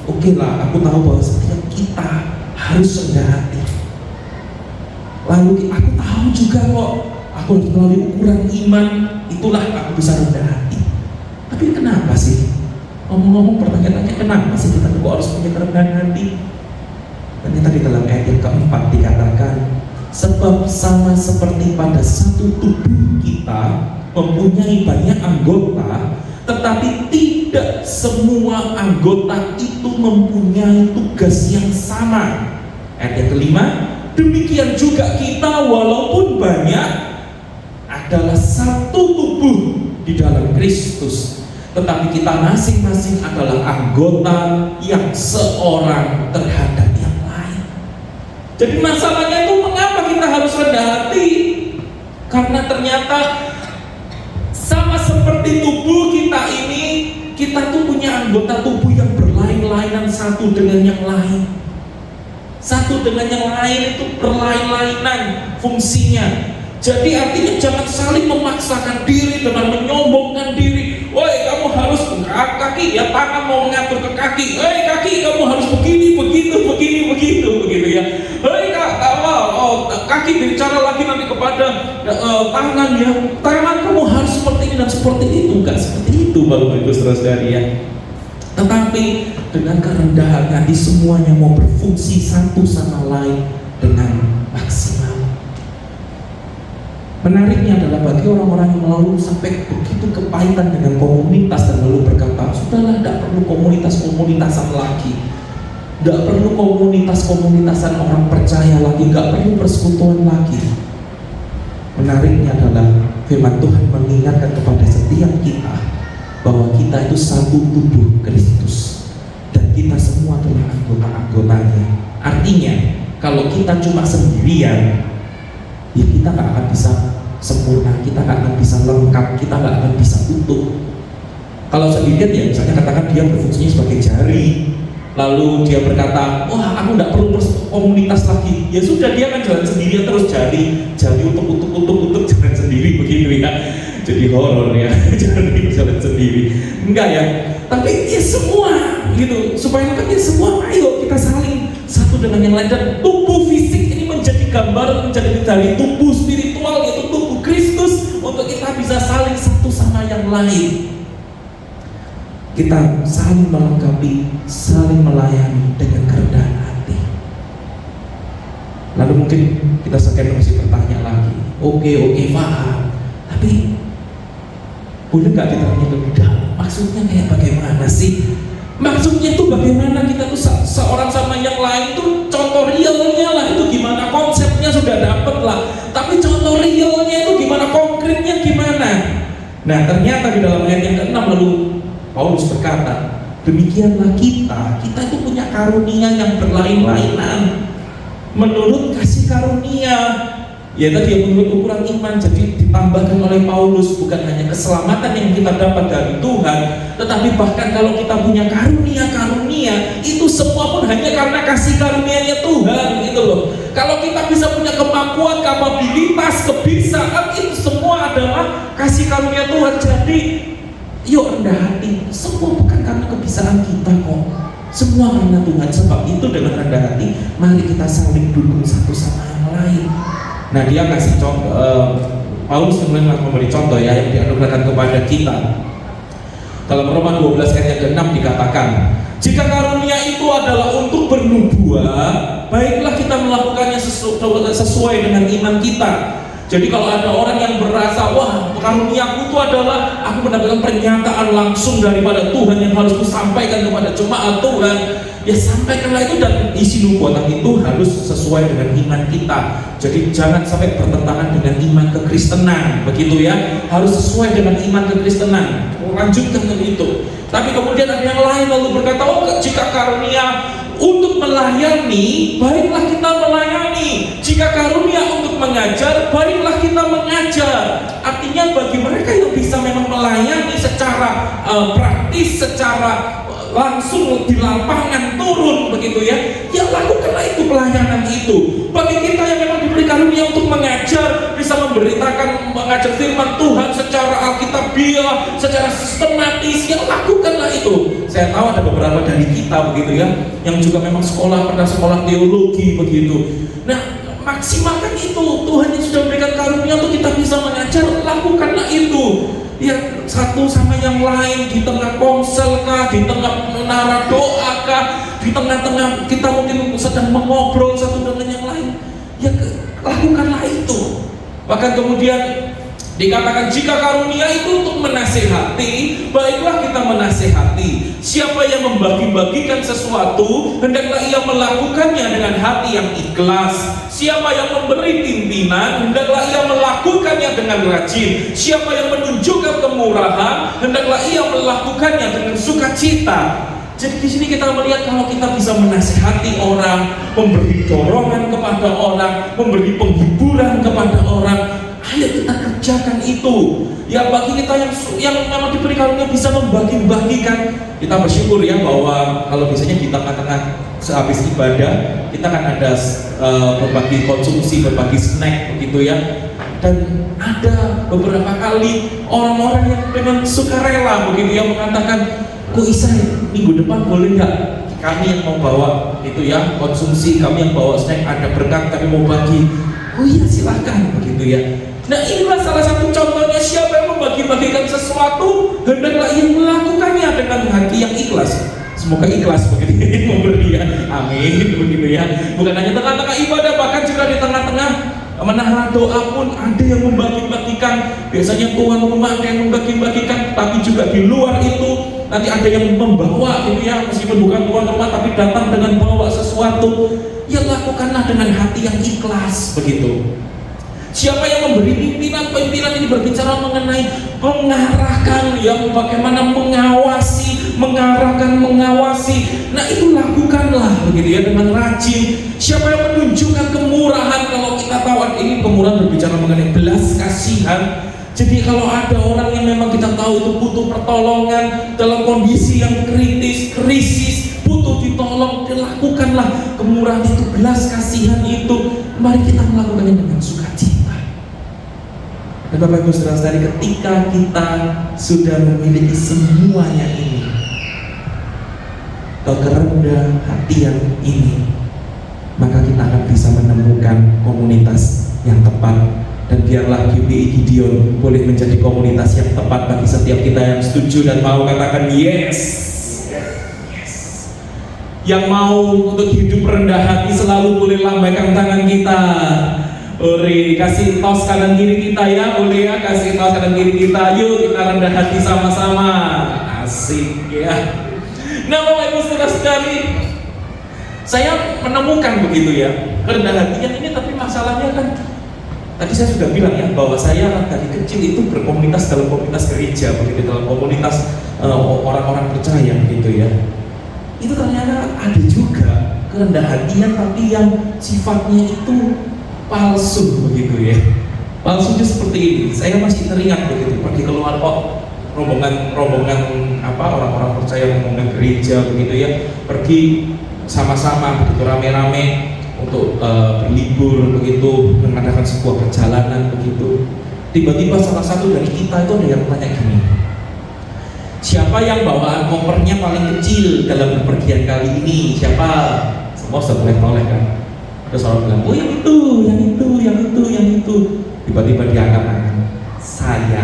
oke lah, aku tahu bahwa setiap kita harus rendah hati. Lalu aku tahu juga kok, aku harus melalui ukuran iman, itulah aku bisa rendah hati. Tapi kenapa sih? Ngomong-ngomong pertanyaannya, kenapa sih kita kok harus punya kerendahan hati? Ternyata di dalam ayat yang keempat dikatakan, sebab sama seperti pada satu tubuh kita mempunyai banyak anggota, tetapi tidak semua anggota itu mempunyai tugas yang sama. Ayat yang kelima, demikian juga kita walaupun banyak adalah satu tubuh di dalam Kristus, tetapi kita masing-masing adalah anggota yang seorang terhadap yang lain. Jadi masalahnya itu mengapa kita harus rendah hati? Karena ternyata sama seperti tubuh kita ini, kita tuh punya anggota tubuh yang berlain-lainan satu dengan yang lain. Satu dengan yang lain itu berlain-lainan fungsinya. Jadi artinya jangan saling memaksakan diri dengan menyombongkan diri. Woi, kamu harus kaki ya, tangan mau mengatur ke kaki. Hei kaki, kamu harus begini, begitu ya. Hei kaki bicara lagi nanti kepada tangan ya. Tangan kamu harus seperti ini dan seperti itu. Enggak seperti itu Bapak Ibu Saudara-saudari ya. Tetapi dengan kerendahan hati semuanya mau berfungsi satu sama lain dengan maksimal. Menariknya adalah bagi orang-orang yang lalu sampai begitu kepahitan dengan komunitas dan lalu berkata, sudahlah, tidak perlu komunitas-komunitasan lagi, tidak perlu komunitas-komunitasan orang percaya lagi, tidak perlu persekutuan lagi. Menariknya adalah firman Tuhan mengingatkan kepada setiap kita bahwa kita itu satu tubuh Kristus dan kita semua adalah anggota-anggotanya. Artinya kalau kita cuma sendirian, ya kita nggak akan bisa sempurna, kita nggak akan bisa lengkap, kita nggak akan bisa utuh. Kalau sendirian ya misalnya katakan dia berfungsinya sebagai jari, lalu dia berkata, wah aku nggak perlu komunitas lagi, ya sudah dia kan jalan sendirian terus, jari untuk jalan sendiri begitu ya. Jadi horor ya, jalan sendiri. Enggak ya, tapi ya semua gitu, supaya ya semua, ayo kita saling satu dengan yang lain. Dan tubuh fisik ini menjadi gambar, menjadi dari tubuh spiritual, yaitu tubuh Kristus, untuk kita bisa saling satu sama yang lain. Kita saling melengkapi, saling melayani dengan kerendahan hati. Lalu mungkin kita sekian masih bertanya lagi, oke paham, tapi boleh nggak kita tanya lebih dalam? Maksudnya kayak bagaimana sih? Maksudnya itu bagaimana kita tuh seorang sama yang lain tuh, contoh realnya lah itu gimana, konsepnya sudah dapet lah, tapi contoh realnya itu gimana, konkretnya gimana? Nah ternyata di dalam ayat yang ke-6 lalu Paulus berkata, demikianlah kita itu punya karunia yang berlain-lainan menurut kasih karunia. Ya tadi yang menurut ukuran iman. Jadi ditambahkan oleh Paulus bukan hanya keselamatan yang kita dapat dari Tuhan, tetapi bahkan kalau kita punya karunia itu semua pun hanya karena kasih karunia-Nya Tuhan gitu loh. Kalau kita bisa punya kemampuan, kapabilitas, kebisaan, itu semua adalah kasih karunia Tuhan. Jadi yuk rendah hati, semua bukan karena kebisaan kita kok, semua karena Tuhan. Sebab itu dengan rendah hati mari kita saling dukung satu sama yang lain. Nah dia kasih contoh, Paulus kemudian memberi contoh ya yang dianugerahkan kepada kita. Dalam Roma 12 ayat yang ke-6 dikatakan, jika karunia itu adalah untuk bernubuat, baiklah kita melakukannya sesuai dengan iman kita. Jadi kalau ada orang yang berasa, wah karuniaku itu adalah aku mendapatkan pernyataan langsung daripada Tuhan yang harus kusampaikan kepada jemaat Tuhan, ya sampaikanlah itu, dan isi nubuatan itu harus sesuai dengan iman kita. Jadi jangan sampai bertentangan dengan iman kekristenan, begitu ya, harus sesuai dengan iman kekristenan. Lanjutkan ke itu. Tapi kemudian ada yang lain lalu berkata, oh jika karunia untuk melayani, baiklah kita melayani. Jika karunia untuk mengajar, baiklah kita mengajar. Artinya bagi mereka yang bisa memang melayani secara praktis, secara langsung di lapangan turun begitu ya, ya lakukanlah itu, pelayanan itu. Bagi kita yang memang diberi karunia untuk mengajar, bisa memberitakan, mengajar firman Tuhan secara alkitabiah, secara sistematis, ya lakukanlah itu. Saya tahu ada beberapa dari kita begitu ya, yang juga memang pernah sekolah teologi begitu. Nah, maksimalkan itu. Tuhan yang sudah memberikan karunia untuk kita bisa mengajar, lakukanlah itu. Ya, satu sama yang lain, di tengah konsel kah, di tengah menara doa kah, di tengah-tengah kita mungkin sedang mengobrol satu dengan yang lain, ya lakukanlah itu. Bahkan kemudian dikatakan jika karunia itu untuk menasehati, baiklah kita menasehati. Siapa yang membagi-bagikan sesuatu, hendaklah ia melakukannya dengan hati yang ikhlas. Siapa yang memberi pimpinan, hendaklah ia melakukannya dengan rajin. Siapa yang menunjukkan kemurahan, hendaklah ia melakukannya dengan sukacita. Jadi di sini kita melihat kalau kita bisa menasihati orang, memberi dorongan kepada orang, memberi penghiburan kepada orang, ayo kita kerjakan itu. Ya, bagi kita yang memang diberi karunia bisa membagi-bagikan, kita bersyukur ya bahwa kalau biasanya di tengah-tengah sehabis ibadah kita kan ada berbagi konsumsi, berbagi snack begitu ya. Dan ada beberapa kali orang-orang yang memang sukarela begitu ya mengatakan, kok Isa minggu depan boleh nggak kami yang mau bawa itu ya konsumsi, kami yang bawa snack, ada berkat kami mau bagi. Oh iya silahkan begitu ya. Nah, inilah salah satu contohnya, siapa yang membagi-bagikan sesuatu, hendaklah ia melakukannya dengan hati yang ikhlas. Semoga ikhlas begitu memberi ya, amin begitu ya. Bukan hanya tengah-tengah ibadah, bahkan juga di tengah-tengah menara doa pun ada yang membagi-bagikan. Biasanya tuan rumah ada yang membagi-bagikan, tapi juga di luar itu nanti ada yang membawa gitu ya, meskipun bukan tuan rumah tapi datang dengan bawa sesuatu. Ya lakukanlah dengan hati yang ikhlas begitu. Siapa yang memberi pimpinan ini berbicara mengenai mengarahkan, yang bagaimana mengawasi, mengarahkan, mengawasi. Nah, itu lakukanlah begitu ya dengan rajin. Siapa yang menunjukkan kemurahan, kalau kita tahu ini kemurahan berbicara mengenai belas kasihan. Jadi kalau ada orang yang memang kita tahu itu butuh pertolongan dalam kondisi yang krisis, butuh ditolong, dilakukanlah kemurahan itu, belas kasihan itu. Mari kita melakukannya dengan sukacita. Dan Bapak Ibu Saudara-saudari, ketika kita sudah memiliki semuanya ini, kerendahan hati yang ini, maka kita akan bisa menemukan komunitas yang tepat. Dan biarlah GBI Gideon boleh menjadi komunitas yang tepat bagi setiap kita yang setuju dan mau katakan yes. Yang mau untuk hidup rendah hati selalu boleh lambaikan tangan kita. Ore, kasih tos kanan kiri kita ya, boleh ya, kasih tos kanan kiri kita. Yuk kita rendah hati sama-sama. Asik ya. Nah, Bapak Ibu Saudara-saudari, saya menemukan begitu ya, rendah hatian ini, tapi masalahnya kan tadi saya sudah bilang ya bahwa saya dari kecil itu berkomunitas dalam komunitas gereja begitu, dalam komunitas orang-orang percaya begitu ya. Itu ternyata ada juga kerendahan hatian tapi yang sifatnya itu palsu begitu ya. Palsunya seperti ini. Saya masih teringat begitu pergi keluar kok rombongan apa orang-orang percaya, rombongan gereja begitu ya, pergi sama-sama begitu rame-rame untuk berlibur begitu, mengadakan sebuah perjalanan begitu. Tiba-tiba salah satu dari kita itu ada yang tanya gini, siapa yang bawaan kopernya paling kecil dalam bepergian kali ini? Siapa? Semua sudah boleh kan? Terus orang bilang, oh yang itu. Tiba-tiba dia akan saya.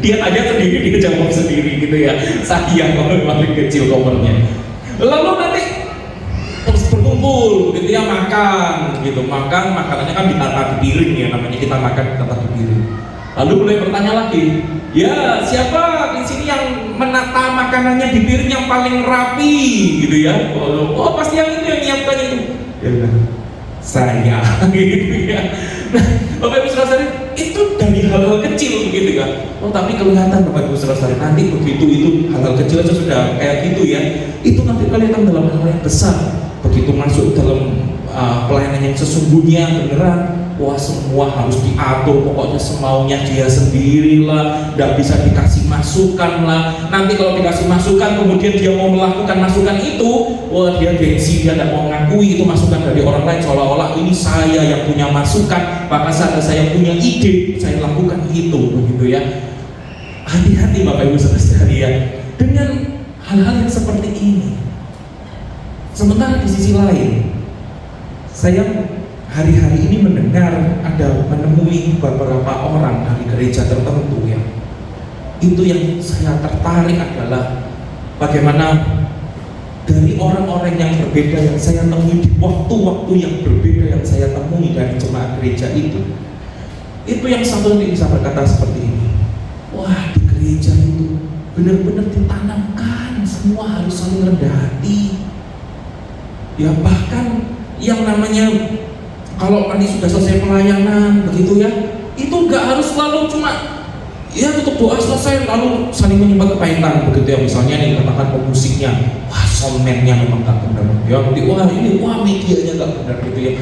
Dia tanya sendiri, dia jawab sendiri gitu ya. Saya paling kecil kopernya. Lalu nanti terus berkumpul gitu ya, makan gitu, makanannya kan ditata di piring ya, namanya kita makan ditata di piring. Lalu mulai bertanya lagi, ya siapa di sini yang menata makanannya di piring yang paling rapi gitu ya? Oh pasti yang itu yang nyiapkan itu. Ya udah, saya gitu ya. Nah, Bapak Ibu Saudara, itu dari hal-hal kecil begitu kan. Oh tapi kelihatan Bapak Ibu Saudara, nanti begitu itu hal-hal kecil aja sudah kayak gitu ya. Itu nanti kelihatan dalam hal yang besar. Begitu masuk dalam pelayanan yang sesungguhnya beneran, wah semua harus diatur, pokoknya semaunya dia sendirilah, tidak bisa dikasih masukan lah. Nanti kalau dikasih masukan kemudian dia mau melakukan masukan itu, wah dia gengsi, dia tidak mau mengakui itu masukan dari orang lain, seolah-olah ini saya yang punya masukan, maka saat saya punya ide saya lakukan itu, begitu ya. Hati-hati Bapak Ibu Saudara sekalian dengan hal-hal yang seperti ini. Sementara di sisi lain, saya hari-hari ini menemui beberapa orang dari gereja tertentu ya. Itu yang saya tertarik adalah bagaimana dari orang-orang yang berbeda yang saya temui di waktu-waktu yang berbeda yang saya temui dari jemaat gereja itu yang satu bisa berkata seperti ini, wah di gereja itu benar-benar ditanamkan semua harus saling rendah hati ya, bahkan yang namanya kalau nanti sudah selesai pelayanan begitu ya, itu nggak harus selalu cuma ya tutup doa selesai lalu saling menyembah kepahitan begitu ya. Misalnya nih katakan pemusiknya, wah soundman-nya memang nggak benar ya, wah medianya nggak benar gitu ya,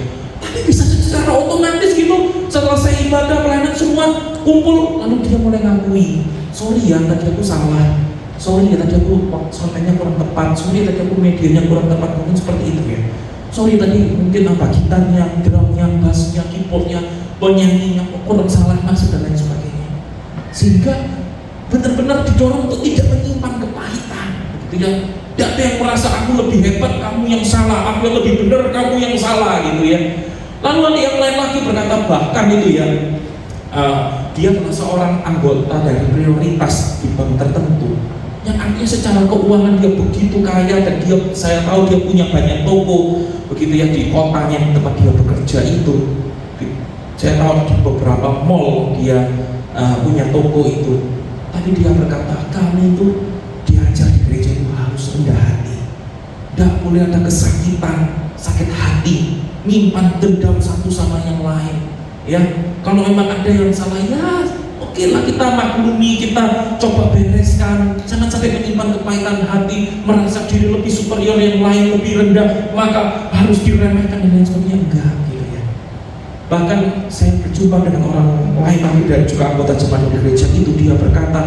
tapi bisa secara otomatis gitu setelah selesai ibadah pelayanan semua kumpul lalu dia mulai ngakui, sorry ya tadi aku salah, sorry ya tadi aku soundman-nya kurang tepat, sorry tadi aku medianya kurang tepat, mungkin seperti itu ya. Sorry tadi mungkin gitarnya, drumnya, bassnya, keyboardnya, penyanyinya kurang salah masuk dan lain sebagainya. Sehingga benar-benar didorong untuk tidak menyimpan kepahitan, gitu ya. Tidak ada yang merasa aku lebih hebat, kamu yang salah, aku yang lebih benar, kamu yang salah, gitu ya. Lalu ada yang lain lagi berkata bahkan itu ya, dia adalah seorang anggota dari prioritas di bank tertentu. Yang artinya secara keuangan dia begitu kaya dan saya tahu dia punya banyak toko begitu ya di kotanya tempat dia bekerja itu. Saya tahu di beberapa mall dia punya toko itu. Tapi dia berkata kami itu diajar di gereja itu harus rendah hati, tidak boleh ada kesakitan, sakit hati, nyimpan dendam satu sama yang lain. Ya kalau memang ada yang salah ya oke lah kita maklumi, kita coba bereskan. Jangan sampai menyimpan kepahitan hati, merasa diri lebih superior yang lain, lebih rendah, maka harus diremehkan dan lain sebagainya. Enggak gitu ya. Bahkan saya berjumpa dengan orang lain tapi dan juga anggota jemaat di gereja itu, dia berkata,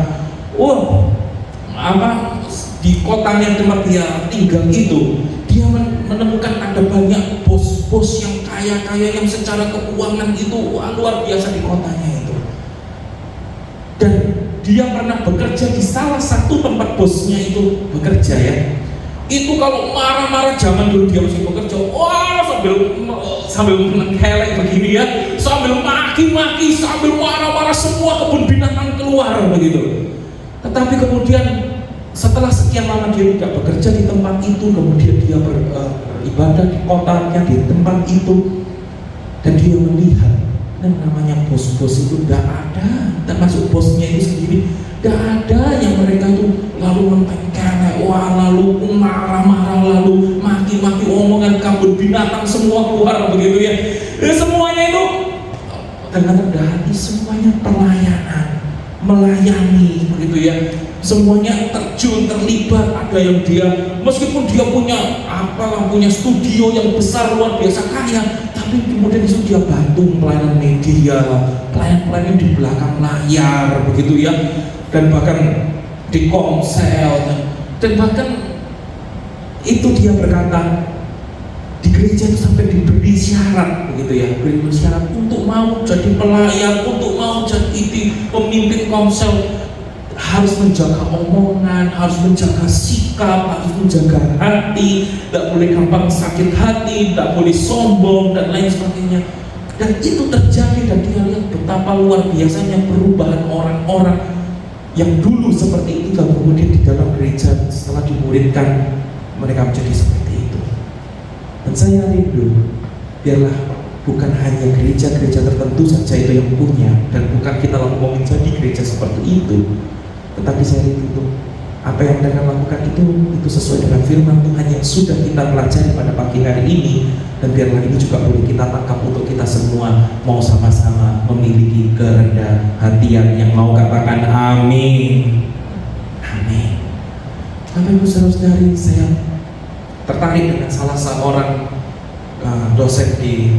di kotanya tempat dia tinggal itu, dia menemukan ada banyak bos-bos yang kaya-kaya yang secara keuangan itu luar biasa di kotanya itu. Dan dia pernah bekerja di salah satu tempat bosnya itu bekerja ya. Itu kalau marah-marah zaman dulu dia masih bekerja, wah sambil mengkelek begini ya, sambil maki-maki, sambil marah-marah, semua kebun binatang keluar begitu. Tetapi kemudian setelah sekian lama dia tidak bekerja di tempat itu, kemudian dia beribadah di kotanya, di tempat itu, dan dia melihat yang namanya bos-bos itu tidak ada, termasuk bosnya itu sendiri tidak ada yang mereka itu lalu mentengkelek, lalu marah-marah, lalu maki-maki, omongan kebun binatang semua keluar begitu ya. Semuanya itu dengan rendah hati, semuanya pelayanan, melayani begitu ya. Semuanya terjun, terlibat. Ada yang dia meskipun dia punya studio yang besar luar biasa kaya, tapi kemudian itu dia bantu pelayanan media, pelayan-pelayan di belakang layar begitu ya, dan bahkan di komsel, dan bahkan itu dia berkata di gereja itu sampai diberi syarat begitu ya, beri syarat untuk mau jadi pelayan, untuk mau jadi pemimpin komsel harus menjaga omongan, harus menjaga sikap, harus menjaga hati, tidak boleh gampang sakit hati, tidak boleh sombong dan lain sebagainya. Dan itu terjadi, dan dia lihat betapa luar biasanya perubahan orang-orang yang dulu seperti itu dan kemudian di dalam gereja setelah dimuridkan mereka menjadi seperti itu. Dan saya rindu biarlah bukan hanya gereja-gereja tertentu saja itu yang punya, dan bukan kita mau menjadi gereja seperti itu, tetapi saya rindu apa yang mereka lakukan itu sesuai dengan firman Tuhan yang sudah kita pelajari pada pagi hari ini, dan biarlah ini juga boleh kita tangkap untuk kita semua mau sama-sama memiliki kerendahan hatian yang mau katakan amin. Amin. Bapak Ibu saudara-saudari, saya tertarik dengan salah seorang dosen di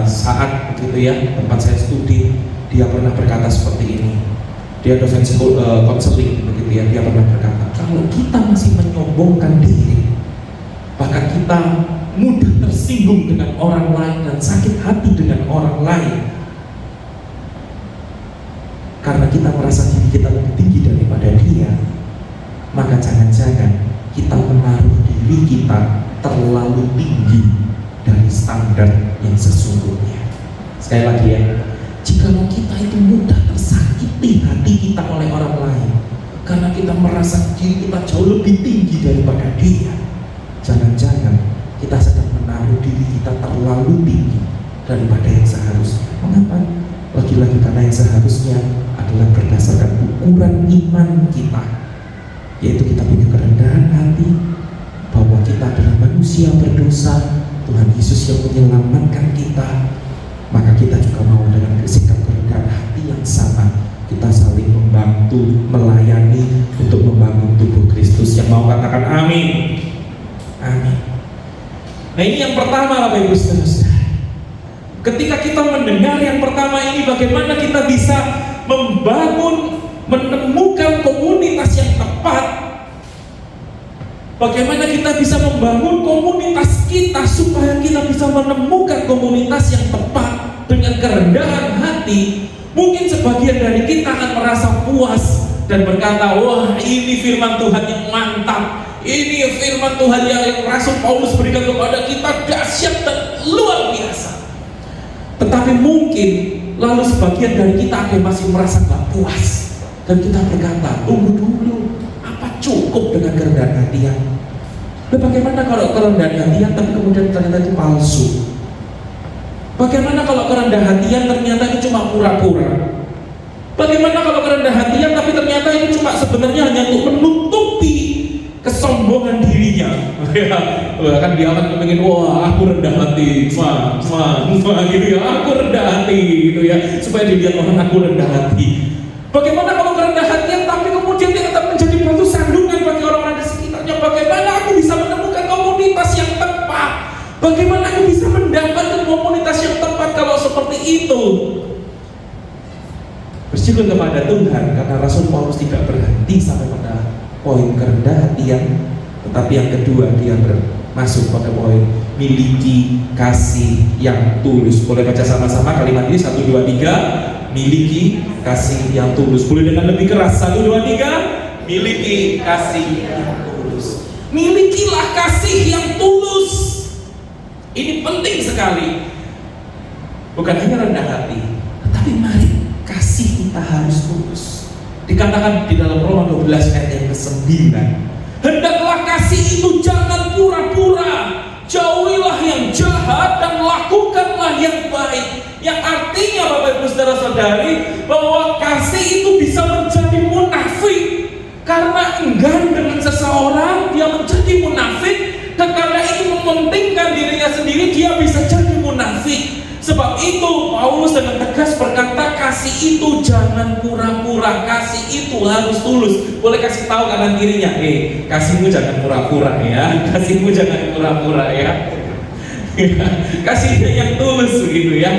saat begitu ya, tempat saya studi, dia pernah berkata seperti ini. Dia dosen konseling begitu ya, dia pernah berkata, kalau kita masih menyombongkan diri, bahkan kita mudah tersinggung dengan orang lain dan sakit hati dengan orang lain karena kita merasa diri kita lebih tinggi daripada dia, maka jangan-jangan kita menaruh diri kita terlalu tinggi dari standar yang sesungguhnya. Sekali lagi ya, jika kita itu mudah tersakiti hati kita oleh orang lain karena kita merasa diri kita jauh lebih tinggi daripada dia, jangan-jangan kita sedang menaruh diri kita terlalu tinggi daripada yang seharusnya. Mengapa? Lagi-lagi karena yang seharusnya adalah berdasarkan ukuran iman kita, yaitu kita punya kerendahan hati bahwa kita adalah manusia berdosa, Tuhan Yesus yang menyelamatkan kita. Maka kita juga mau dengan sikap kerendahan hati yang sama, kita saling membantu, melayani untuk membangun tubuh Kristus. Yang mau katakan amin? Amin. Nah, ini yang pertama Bapak Ibu Saudara. Ketika kita mendengar yang pertama ini, bagaimana kita bisa membangun, menemukan komunitas yang tepat. Bagaimana kita bisa membangun komunitas kita supaya kita bisa menemukan komunitas yang tepat dengan kerendahan hati. Mungkin sebagian dari kita akan merasa puas dan berkata, wah ini firman Tuhan yang mantap, ini firman Tuhan yang Rasul Paulus berikan kepada kita dahsyat dan luar biasa. Tetapi mungkin lalu sebagian dari kita akan masih merasa gak puas dan kita berkata, tunggu dulu, apa cukup dengan kerendahan hatian? Dan bagaimana kalau kerendahan hatian tapi kemudian ternyata itu palsu? Bagaimana kalau kerendahan hatian ternyata itu cuma pura-pura? Bagaimana kalau kerendahan hatian tapi ternyata itu cuma sebenarnya hanya untuk menutupi kesombongan dirinya? Kan dia akan kepingin, wah aku rendah hati, gitu ya, aku rendah hati gitu ya, supaya dilihat orang aku rendah hati. Bagaimana kalau kerendahan hatian tapi kemudian dia tetap menjadi batu sandungan bagi orang-orang di sekitarnya? Bagaimana aku bisa menemukan komunitas yang tepat? Bagaimana aku bisa mendapatkan komunitas yang tepat kalau seperti itu? Bersyukur kepada Tuhan karena Rasul Paulus tidak berhenti sampai pada poin kerendahan hatian, tetapi yang kedua dia masuk pada poin miliki kasih yang tulus. Boleh baca sama-sama kalimat ini 1, 2, 3. Miliki kasih yang tulus. Boleh dengan lebih keras, 1, 2, 3. Miliki kasih yang tulus. Milikilah kasih yang tulus. Ini penting sekali. Bukan hanya rendah hati, tetapi mari kasih kita harus tulus. Dikatakan di dalam Roma 12 ayat yang ke-9, hendaklah kasih itu jangan pura-pura, jauhilah yang jahat dan lakukanlah yang baik. Yang artinya Bapak Ibu Saudara-saudari, bahwa kasih itu bisa menjadi munafik. Karena enggan dengan seseorang, dia menjadi munafik. Dan karena itu mementingkan dirinya sendiri, dia bisa jadi munafik. Sebab itu Paulus dengan tegas berkata, kasih itu jangan pura-pura, kasih itu harus tulus. Boleh kasih tahu kanan kirinya, kasihmu jangan pura-pura ya, kasihmu jangan pura-pura ya. Kasihnya yang tulus begitu ya.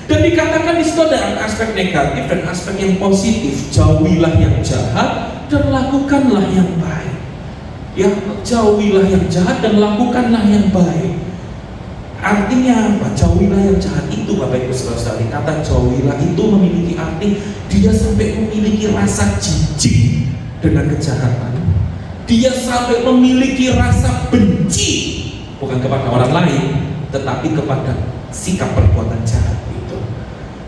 Dan dikatakan di situ ada aspek negatif dan aspek yang positif. Jauhilah yang jahat dan lakukanlah yang baik. Ya, jauhilah yang jahat dan lakukanlah yang baik. Artinya apa? Jauhilah yang jahat itu Bapak Ibu Saudara. Kata jauhilah itu memiliki arti dia sampai memiliki rasa jijik dengan kejahatan. Dia sampai memiliki rasa benci, bukan kepada orang lain, tetapi kepada sikap perbuatan jahat itu.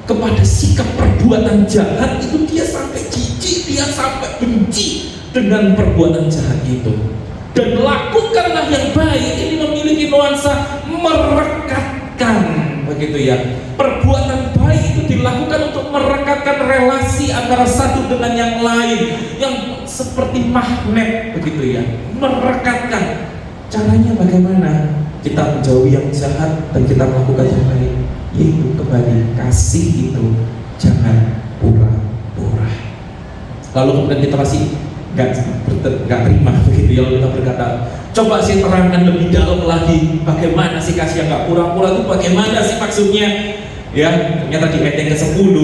Kepada sikap perbuatan jahat itu dia sampai jijik, dia sampai benci dengan perbuatan jahat itu. Dan lakukanlah yang baik, ini memiliki nuansa merekatkan begitu ya. Perbuatan baik itu dilakukan untuk merekatkan relasi antara satu dengan yang lain, yang seperti magnet begitu ya, merekatkan. Caranya bagaimana? Kita menjauhi yang jahat dan kita melakukan yang baik, yaitu kembali kasih itu jangan pura-pura. Lalu kemudian kita masih nggak terima begitu ya. Kita berkata, coba sih terangkan lebih dalam lagi, bagaimana sih kasih yang nggak pura-pura itu, bagaimana sih maksudnya? Ya, ternyata di ayat yang ke-10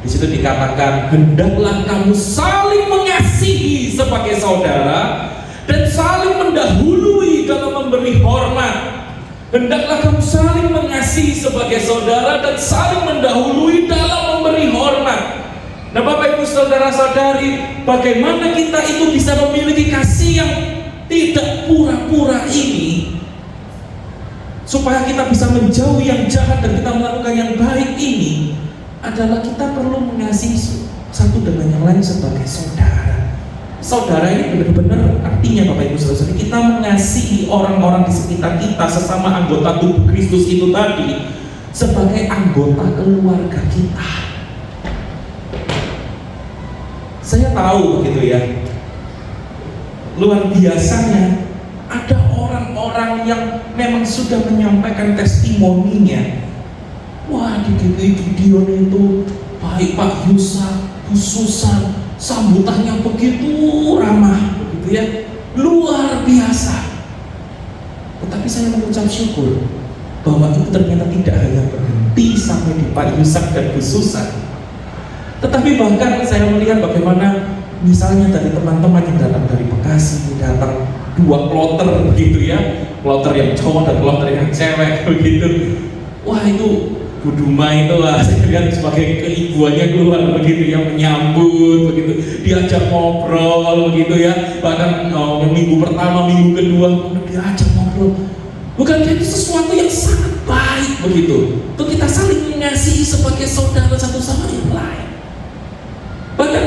di situ dikatakan, hendaklah kamu saling mengasihi sebagai saudara dan saling mendahului dalam memberi hormat. Hendaklah kamu saling mengasihi sebagai saudara dan saling mendahului dalam memberi hormat. Nah, Bapak Ibu saudara-saudari, bagaimana kita itu bisa memiliki kasih yang tidak pura-pura ini, supaya kita bisa menjauhi yang jahat dan kita melakukan yang baik ini, adalah kita perlu mengasihi satu dengan yang lain sebagai saudara. Saudara ini benar-benar artinya, Bapak Ibu saudara-saudari, kita mengasihi orang-orang di sekitar kita, sesama anggota tubuh Kristus itu tadi, sebagai anggota keluarga kita. Saya tahu begitu ya, luar biasanya ada orang-orang yang memang sudah menyampaikan testimoninya. Wah, di video itu baik Pak Yusa, Bu Susan, sambutannya begitu ramah, begitu ya, luar biasa. Tetapi saya mengucap syukur bahwa itu ternyata tidak hanya berhenti sampai di Pak Yusa dan Bu Susan, tetapi bahkan saya melihat bagaimana misalnya dari teman-teman yang datang dari Bekasi, datang 2 kloter begitu ya, kloter yang cowok dan kloter yang cewek begitu. Wah, itu Bu Duma itu saya lihat sebagai keibuannya keluar begitu ya, menyambut begitu, diajak ngobrol begitu ya, bahkan minggu pertama, minggu kedua diajak ngobrol. Bukan itu sesuatu yang sangat baik begitu, untuk kita saling mengasihi sebagai saudara satu sama yang lain. Bahkan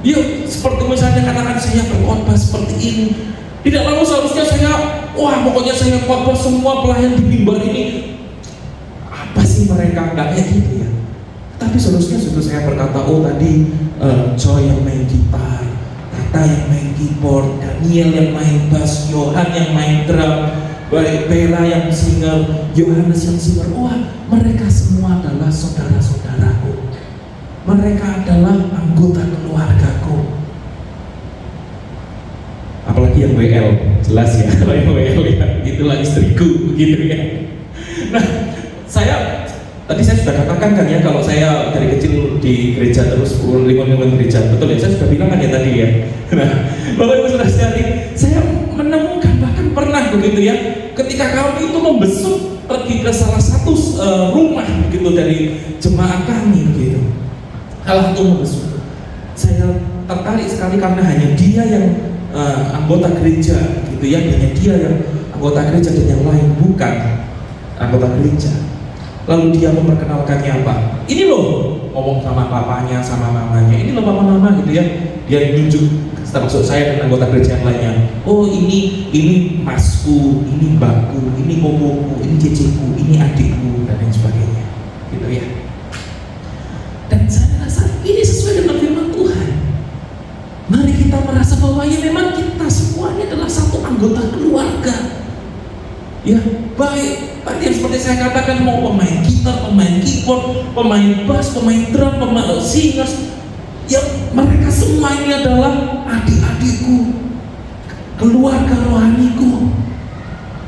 yuk, seperti misalnya katakan saya berkhotbah seperti ini, tidak lalu seharusnya saya, wah pokoknya saya khotbah semua pelayan di mimbar ini, apa sih mereka, enggak kayak gitu ya. Tapi seharusnya sudah saya berkata, oh tadi Joy yang main gitar, Tata yang main keyboard, Daniel yang main bass, Yohan yang main drum, Bella yang singer, Yohanes yang singer. Wah, mereka semua adalah saudara-saudaraku, mereka adalah anggota keluargaku. Apalagi yang WL, jelas ya, kalau yang WL ya, itulah istriku, begitu ya. Nah, tadi saya sudah katakan kan ya, kalau saya dari kecil di gereja terus, lingkungan gereja, betul ya, saya sudah bilang kan ya tadi ya. Nah, Bapak Ibu saudara sekalian, saya menemukan bahkan pernah begitu ya, ketika kami itu membesuk pergi ke salah satu rumah begitu dari jemaat kami begitu. Salah satu membesuk, saya tertarik sekali karena hanya dia yang anggota gereja gitu ya, hanya dia yang anggota gereja dan yang lain bukan anggota gereja. Lalu dia memperkenalkannya apa? Ini loh, ngomong sama papanya, sama mamanya, ini loh mama-mama gitu ya. Dia nunjuk, termasuk saya dan anggota gereja yang lainnya. Oh ini masku, ini mbakku, ini omoku, ini ceceku, ini adikku dan lain sebagainya, gitu ya. Dan saya rasa ini sesuai dengan firman Tuhan. Mari kita merasa bahwa ya memang kita semuanya adalah satu anggota keluarga. Ya, baik tadi yang seperti saya katakan, mau pemain gitar, pemain keyboard, pemain bass, pemain drum, pemain singers, ya mereka semua ini adalah adik-adikku, keluarga rohaniku.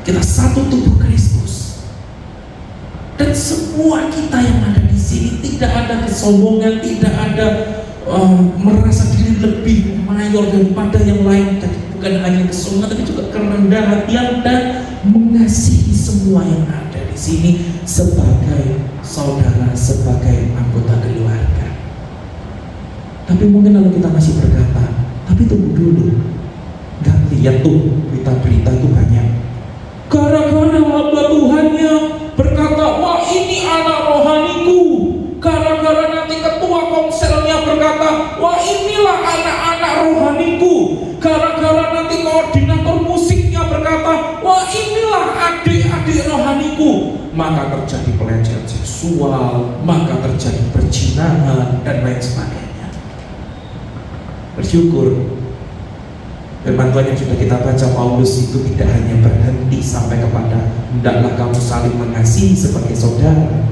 Kita satu tubuh Kristus. Dan semua kita yang ada di sini tidak ada kesombongan, tidak ada merasa diri lebih mayor daripada yang lain. Jadi bukan hanya kesombongan, tapi juga kerendahan hatian dan mengasihi semua yang ada di sini sebagai saudara, sebagai anggota keluarga. Tapi mungkin kalau kita masih berkata, tapi tunggu dulu, nggak lihat tuh berita-berita itu banyak. Gara-gara hamba Tuhannya berkata, wah ini anak rohaniku. Gara-gara nanti ketua komselnya berkata, wah inilah anak-anak rohaniku. Gara-gara nanti koordinator musiknya berkata, wah inilah adik-adik rohaniku. Maka terjadi pelecehan seksual, maka terjadi perzinahan dan lain sebagainya. Bersyukur firman Tuhan yang sudah kita baca, Paulus itu tidak hanya berhenti sampai kepada hendaklah kamu saling mengasihi sebagai saudara,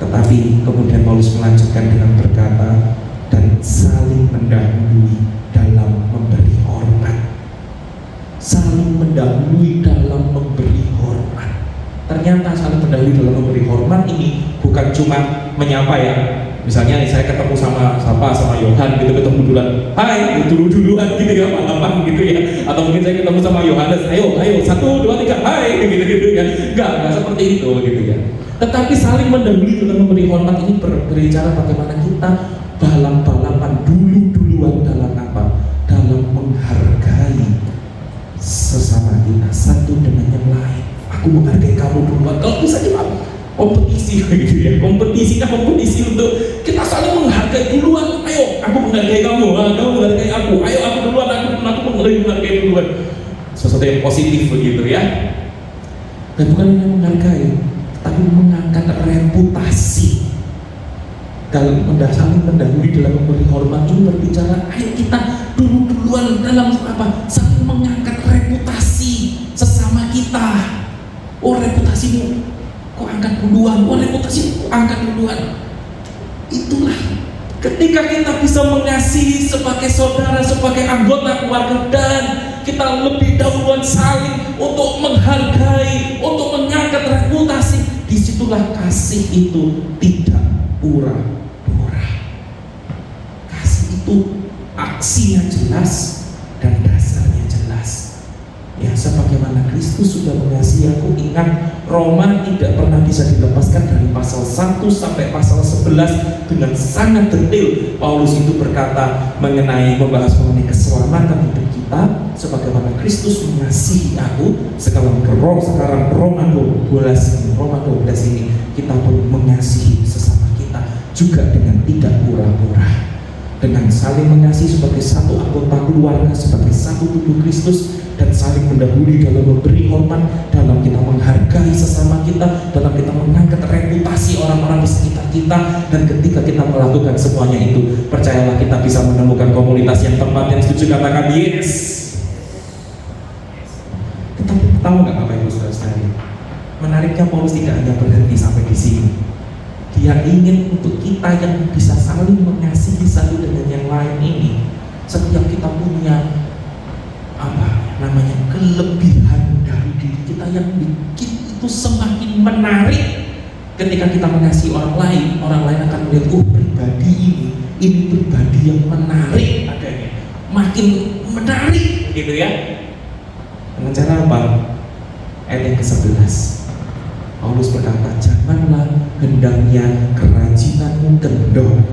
tetapi kemudian Paulus melanjutkan dengan berkata, dan saling mendahului dalam dalam memberi hormat. Saling mendahului dalam memberi hormat. Ternyata saling mendahului dalam memberi hormat ini bukan cuma menyapa ya. Misalnya nih, saya ketemu sama Yohan gitu, ketemu duluan, hai, duluan gitu ya, apa gitu ya. Atau mungkin saya ketemu sama Yohanes, ayo 1, 2, 3, hai gitu ya. Enggak seperti itu gitu ya. Tetapi saling mendahului dalam memberi hormat ini berbicara bagaimana kita balap-balapan duluan dalam apa? Dalam menghargai sesama kita satu dengan yang lain. Aku menghargai kamu duluan. Kalau bisa kita kompetisi gitu ya, kompetisi untuk kita saling menghargai duluan. Ayo, aku menghargai kamu, kamu menghargai aku. Ayo, aku duluan, aku menghargai duluan. Sesuatu yang positif begitu ya. Dan bukan hanya menghargai, tapi mengangkat reputasi. Dalam saling mendahului dalam memberi hormat itu berbicara, ayo kita duluan dalam apa? Saling mengangkat reputasi sesama kita. Oh, reputasimu kok angkat duluan, reputasimu kok angkat duluan. Itulah ketika kita bisa mengasihi sebagai saudara, sebagai anggota keluarga, dan kita lebih dahuluan saling untuk menghargai, untuk mengangkat reputasi. Disitulah kasih itu tidak pura-pura. Kasih itu aksinya jelas dan dasarnya jelas. Ya, sebagaimana Kristus sudah mengasihi aku. Ingat, Roma tidak pernah bisa dilepaskan dari pasal 1 sampai pasal 11 dengan sangat detail. Paulus itu berkata membahas mengenai keselamatan hidup kita, sebagaimana Kristus mengasihi aku. Sekarang Roma 12 ini kita pun mengasihi sesama kita juga dengan tidak pura-pura, dengan saling mengasihi sebagai satu anggota keluarga, sebagai satu tubuh Kristus, dan saling mendahului dalam memberi hormat, dalam kita menghargai sesama kita, dalam kita mengangkat reputasi orang-orang di sekitar kita. Dan ketika kita melakukan semuanya itu, percayalah kita bisa menemukan komunitas yang tepat. Yang setuju katakan yes. Tetapi tahu nggak Bapak Ibu Saudara-saudari, menariknya Paulus tidak hanya berhenti sampai di sini. Dia ingin untuk kita yang bisa saling mengasihi satu dengan yang lain ini, setiap kita punya kelebihan dari diri kita yang bikin itu semakin menarik. Ketika kita mengasihi orang lain akan melihat, oh, pribadi ini pribadi yang menarik adanya, makin menarik gitu ya. Dengan cara apa? Ayat yang ke-11, Paulus berkata, janganlah hendaknya kerajinanmu kendor,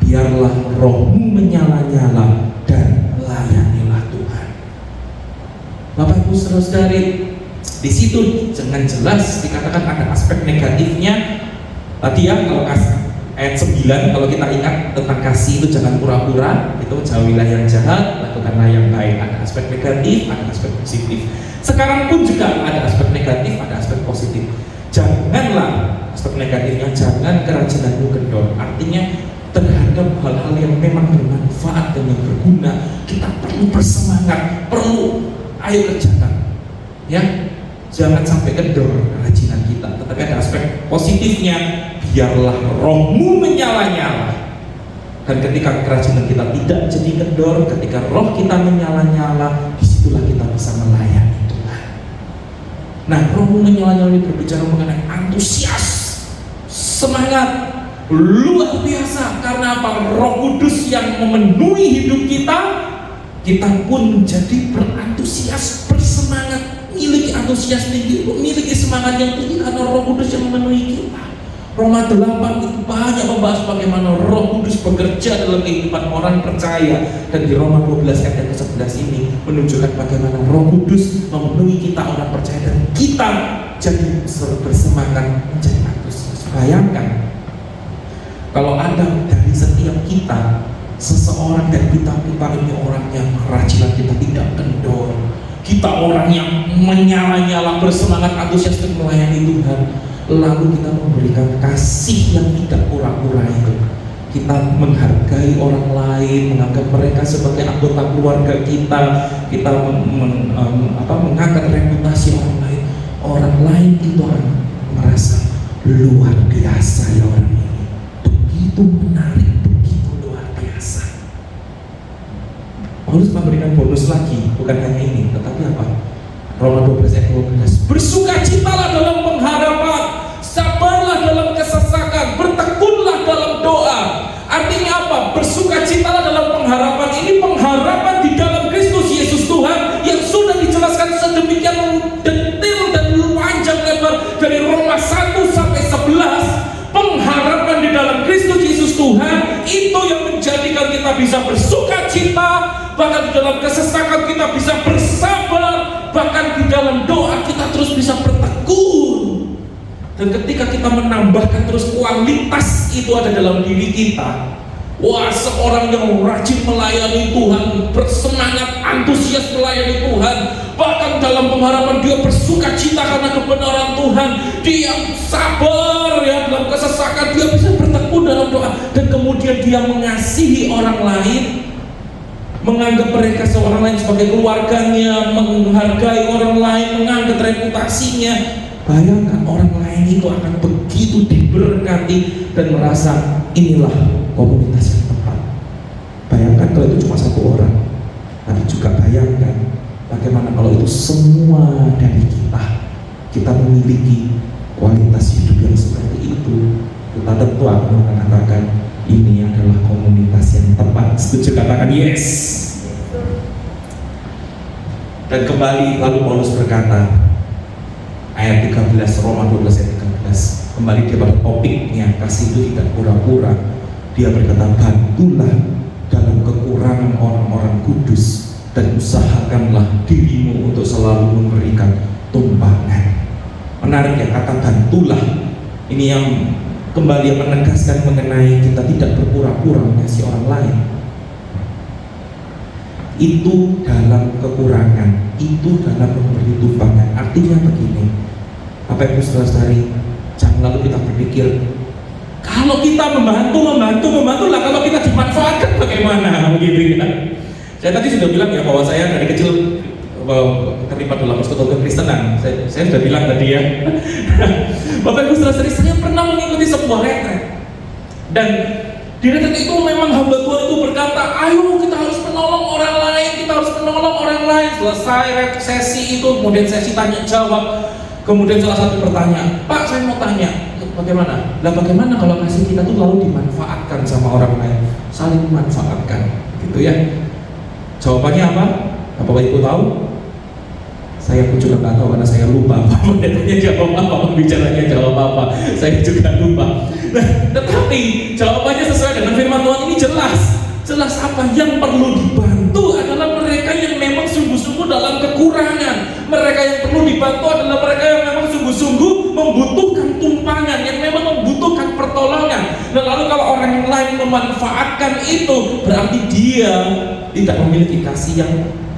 biarlah rohmu menyala-nyala dan layanilah Tuhan. Bapak Ibu Saudara-saudari, di situ dengan jelas dikatakan ada aspek negatifnya. Tadi ya, kalau ayat 9, kalau kita ingat tentang kasih itu jangan pura-pura, itu jauhilah yang jahat, lakukanlah yang baik. Ada aspek negatif, ada aspek positif. Sekarang pun juga ada aspek negatif, ada aspek positif. Janganlah, aspek negatifnya, jangan kerajinanmu kendor. Artinya terhadap hal-hal yang memang bermanfaat dan yang berguna, kita perlu bersemangat, ayo kerjakan, ya, jangan sampai kendor kerajinan kita. Tetapi ada aspek positifnya, biarlah rohmu menyala-nyala. Dan ketika kerajinan kita tidak jadi kendor, ketika roh kita menyala-nyala, disitulah kita bisa melayani Tuhan. Nah, rohmu menyala-nyala ini berbicara mengenai antusias, semangat luar biasa. Karena apa? Roh Kudus yang memenuhi hidup kita pun menjadi berantusias, bersemangat, miliki antusias tinggi, memiliki semangat yang tinggi karena Roh Kudus yang memenuhi kita. Roma 8 itu banyak membahas bagaimana Roh Kudus bekerja dalam kehidupan orang percaya, dan di Roma 12 ayat ke-11 ini menunjukkan bagaimana Roh Kudus memenuhi kita orang percaya dan kita jadi bersemangat, menjadi antusias. Bayangkan kalau ada dari setiap kita seseorang dan kita ini orang yang kerajinan kita tidak kendor, kita orang yang menyala-nyala, bersemangat, antusias untuk melayani Tuhan, lalu kita memberikan kasih yang tidak pura-pura itu. Kita menghargai orang lain, menganggap mereka sebagai anggota keluarga kita mengangkat reputasi orang lain itu akan merasa luar biasa ya orang ini, begitu menarik, begitu luar biasa. Paulus memberikan bonus lagi, bukan hanya ini, tetapi apa? Roma 12 ayat 12. Bersukacitalah dalam pengharapan, sabarlah dalam kesesakan, bertekunlah dalam doa. Artinya apa? Bersukacitalah dalam pengharapan. Ini pengharapan di dalam Kristus Yesus Tuhan yang sudah dijelaskan sedemikian detail dan panjang lebar dari Roma 1 sampai 11. Pengharapan di dalam Kristus Yesus Tuhan itu yang menjadikan kita bisa bersukacita, bahkan di dalam kesesakan kita bisa bersabar, bahkan di dalam doa kita terus bisa bertekun. Dan ketika kita menambahkan terus kualitas itu ada dalam diri kita, wah, seorang yang rajin melayani Tuhan, bersemangat, antusias melayani Tuhan, bahkan dalam pengharapan dia bersukacita karena kebenaran Tuhan, dia sabar ya dalam kesesakan, dia bisa bertekun dalam doa, dan kemudian dia mengasihi orang lain, menganggap mereka seorang lain sebagai keluarganya, menghargai orang lain, menganggap reputasinya. Bayangkan orang lain itu akan begitu diberkati dan merasa inilah komunitas yang tepat. Bayangkan kalau itu cuma satu orang, tapi juga bayangkan bagaimana kalau itu semua dari kita memiliki kualitas hidup yang seperti itu. Kita tentu akan mengatakan ini adalah komunitas yang tepat. Setuju? Katakan yes. Dan kembali lalu Paulus berkata, ayat 13 Roma 12 ayat 13, kembali dia pada topiknya, kasih itu tidak pura-pura. Dia berkata, bantulah dalam kekurangan orang-orang kudus dan usahakanlah dirimu untuk selalu memberikan tumpangan. Menarik ya, kata bantulah ini yang kembali menegaskan mengenai kita tidak berpura-pura mengasihi orang lain. Itu dalam kekurangan, itu dalam memberi tumpangan. Artinya begini, Bapak Ibu Saudara-saudari, jangan lalu kita berpikir kalau kita membantu lah, kalau kita dimanfaatkan bagaimana, begitu ya. Saya tadi sudah bilang ya bahwa saya dari kecil terlibat dalam persekutuan kekristenan. Saya sudah bilang tadi ya. Bapak Ibu Saudara-saudari, saya pernah mengikuti sebuah retret, dan di retret itu memang hamba Tuhan itu berkata, ayo kita harus menolong orang lain, kita harus menolong orang lain. Selesai sesi itu, kemudian sesi tanya jawab. Kemudian salah satu pertanyaan, Pak, saya mau tanya, bagaimana? Lah bagaimana kalau kasih kita tuh lalu dimanfaatkan sama orang lain, saling memanfaatkan, gitu ya? Jawabannya apa? Bapak Ibu tahu? Saya pun juga nggak tahu karena saya lupa. Pendetanya jawab apa, pembicaranya jawab apa, saya juga lupa. Nah, tetapi jawabannya sesuai dengan firman Tuhan ini jelas. Jelas apa? Yang perlu dibantu adalah mereka yang memang sungguh-sungguh dalam kekurangan. Mereka yang perlu dibantu adalah mereka yang memang sungguh-sungguh membutuhkan tumpangan, yang memang membutuhkan pertolongan. Dan lalu kalau orang yang lain memanfaatkan itu, berarti dia tidak memiliki kasih yang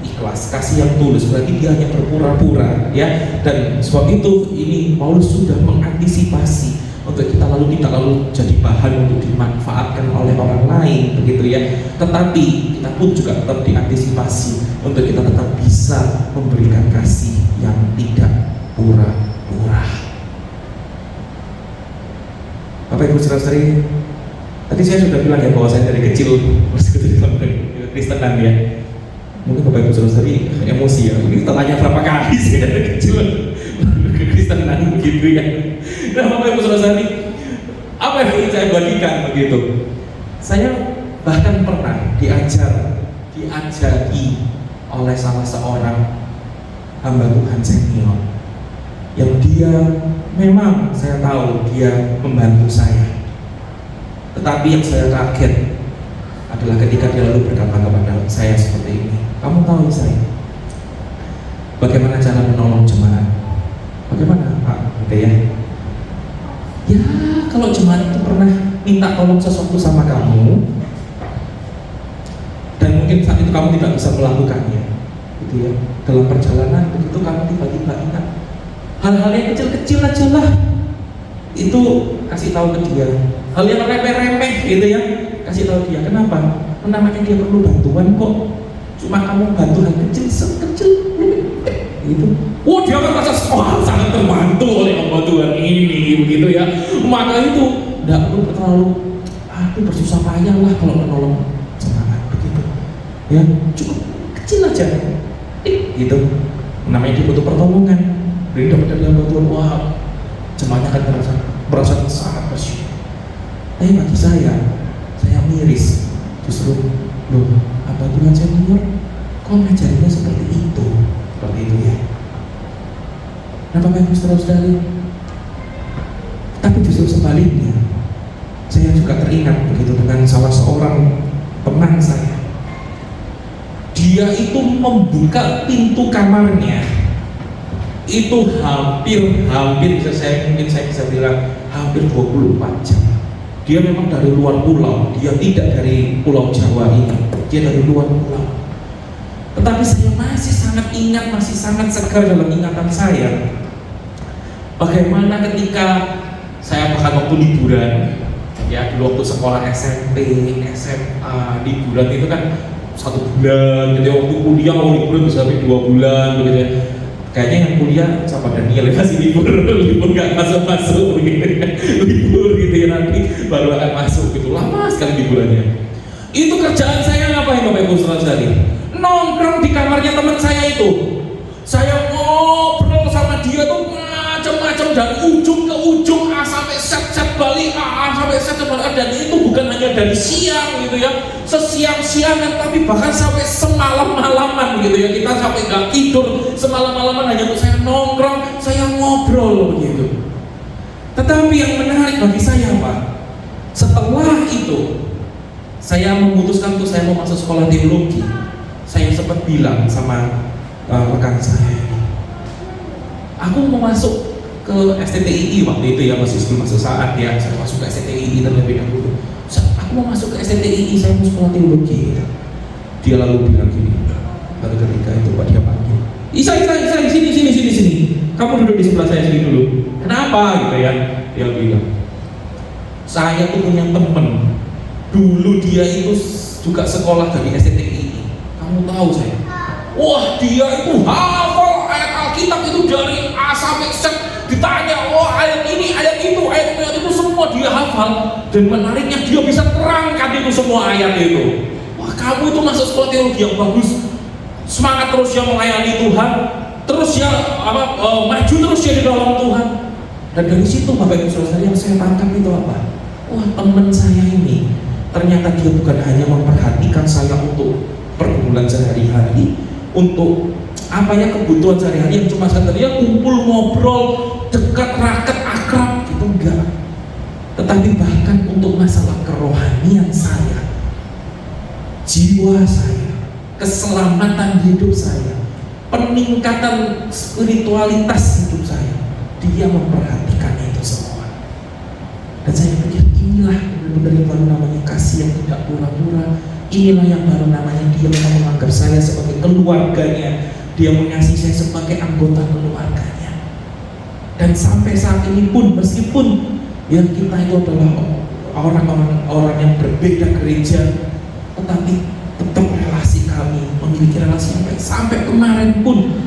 ikhlas, kasih yang tulus, berarti dia hanya berpura-pura ya. Dan sebab itu ini Paulus sudah mengantisipasi untuk kita lalu tidak lalu jadi bahan untuk dimanfaatkan oleh orang lain, begitu ya. Tetapi kita pun juga tetap diantisipasi untuk kita tetap bisa memberikan kasih yang tidak pura-pura. Bapak Ibu Saudara-saudari, tadi saya sudah bilang ya bahwa saya dari kecil bersekutu dalam kekristenan ya. Mungkin Bapak Ibu Saudara-saudari emosi ya. Ini tanya berapa kali sih dari kecil kekristenan begitu ya. Nah, Bapak Ibu Saudara-saudari, apa yang ingin saya bagikan begitu? Saya bahkan pernah diajari oleh salah seorang hamba Tuhan senior yang dia memang saya tahu dia membantu saya. Tetapi yang saya kaget adalah ketika dia lalu berkata kepada saya seperti ini, kamu tahu saya bagaimana cara menolong jemaat? Bagaimana Pak? Gitu ya. Ya, kalau jemaat itu pernah minta tolong sesuatu sama kamu, dan mungkin saat itu kamu tidak bisa melakukannya, gitu ya. Dalam perjalanan begitu kamu tiba-tiba ingat hal-hal yang kecil-kecil aja lah, itu kasih tahu ke dia. Hal yang remeh-remeh, gitu ya, kasih tahu dia. Kenapa? Namanya dia perlu bantuan kok. Cuma kamu bantu hal kecil, sekecil, gitu. Oh, dia akan merasa sangat terbantu oleh hamba Tuhan ini, begitu ya. Maka itu tidak perlu terlalu bersusah payah lah kalau menolong jemaat, begitu. Ya, cukup kecil aja, gitu. Namanya dia butuh pertolongan, beri dapat dari hamba Tuhan, wah, jemaatnya akan merasa sangat bersyukur. Tapi bagi saya miris, justru, loh, apa Tuhan senior, kok ngajarinya seperti itu ya. Nah, Bapak Ibu saudara-saudari, tapi justru sebaliknya, saya juga teringat begitu dengan salah seorang teman saya. Dia itu membuka pintu kamarnya, itu hampir bisa saya bisa bilang hampir 24 jam. Dia memang dari luar pulau, dia tidak dari Pulau Jawa ini, dia dari luar pulau. Tetapi saya masih sangat ingat, masih sangat segar dalam ingatan saya, bagaimana ketika saya bahkan waktu liburan, ya dulu waktu sekolah SMP, SMA, liburan itu kan 1 bulan, gitu ya. Waktu kuliah mau liburan bisa sampai 2 bulan, gitu ya. Kayaknya yang kuliah sama Daniel masih libur nggak masuk gitu, libur gitu ya, nanti baru akan masuk gitu, lama sekali liburannya. Itu kerjaan saya ngapain Bapak Ibu saudara-saudari? Nongkrong di kamarnya teman saya itu. Saya ngobrol sama dia tuh macam-macam dari ujung ke ujung, A sampai set balik A sampai set balik A, dan itu bukan hanya dari siang gitu ya, sesiang-siangan, tapi bahkan sampai semalam-malaman gitu ya, kita sampai nggak tidur semalam-malaman hanya untuk saya nongkrong, saya ngobrol begitu. Tetapi yang menarik bagi saya Pak, setelah itu saya memutuskan untuk saya mau masuk sekolah teologi. Saya sempat bilang sama rekan saya, aku mau masuk ke STTII waktu itu ya, masih sebelum masuk saat ya, saya masuk ke STTII terlebih dahulu. Aku mau masuk ke STTII, saya mau sekolah teologi. Dia lalu bilang gini, lalu ketika itu Pak dia panggil, Isa, sini, kamu duduk di sebelah saya sini dulu. Kenapa gitu ya? Dia bilang, saya tuh punya temen, dulu dia itu juga sekolah dari STTII. Kamu tahu saya? Wah, dia itu hafal ayat Alkitab itu dari A sampai Z. Ditanya, wah ayat ini, ayat itu semua dia hafal. Dan menariknya dia bisa terangkan itu semua ayat itu. Wah, kamu itu masuk sekolah teologi yang bagus. Semangat terus ya melayani Tuhan. Terus ya maju terus ya di dalam Tuhan. Dan dari situ Bapak Ibu Saudara yang saya tangkap itu apa? Wah, teman saya ini ternyata dia bukan hanya memperhatikan saya untuk pergumulan sehari-hari, untuk kebutuhan sehari-hari yang cuma sekedar kumpul ngobrol dekat raket akrab gitu, enggak. Tetapi bahkan untuk masalah kerohanian saya, jiwa saya, keselamatan hidup saya, peningkatan spiritualitas hidup saya, dia memperhatikan itu semua. Dan saya pikir inilah benar-benar yang baru namanya kasih yang tidak pura-pura. Inilah yang baru namanya dia memang menganggap saya sebagai keluarganya. Dia mengasihi saya sebagai anggota keluarganya. Dan sampai saat ini pun, meskipun yang kita itu adalah orang yang berbeda gereja, tetapi tetap relasi kami, memiliki relasi yang baik. Sampai kemarin pun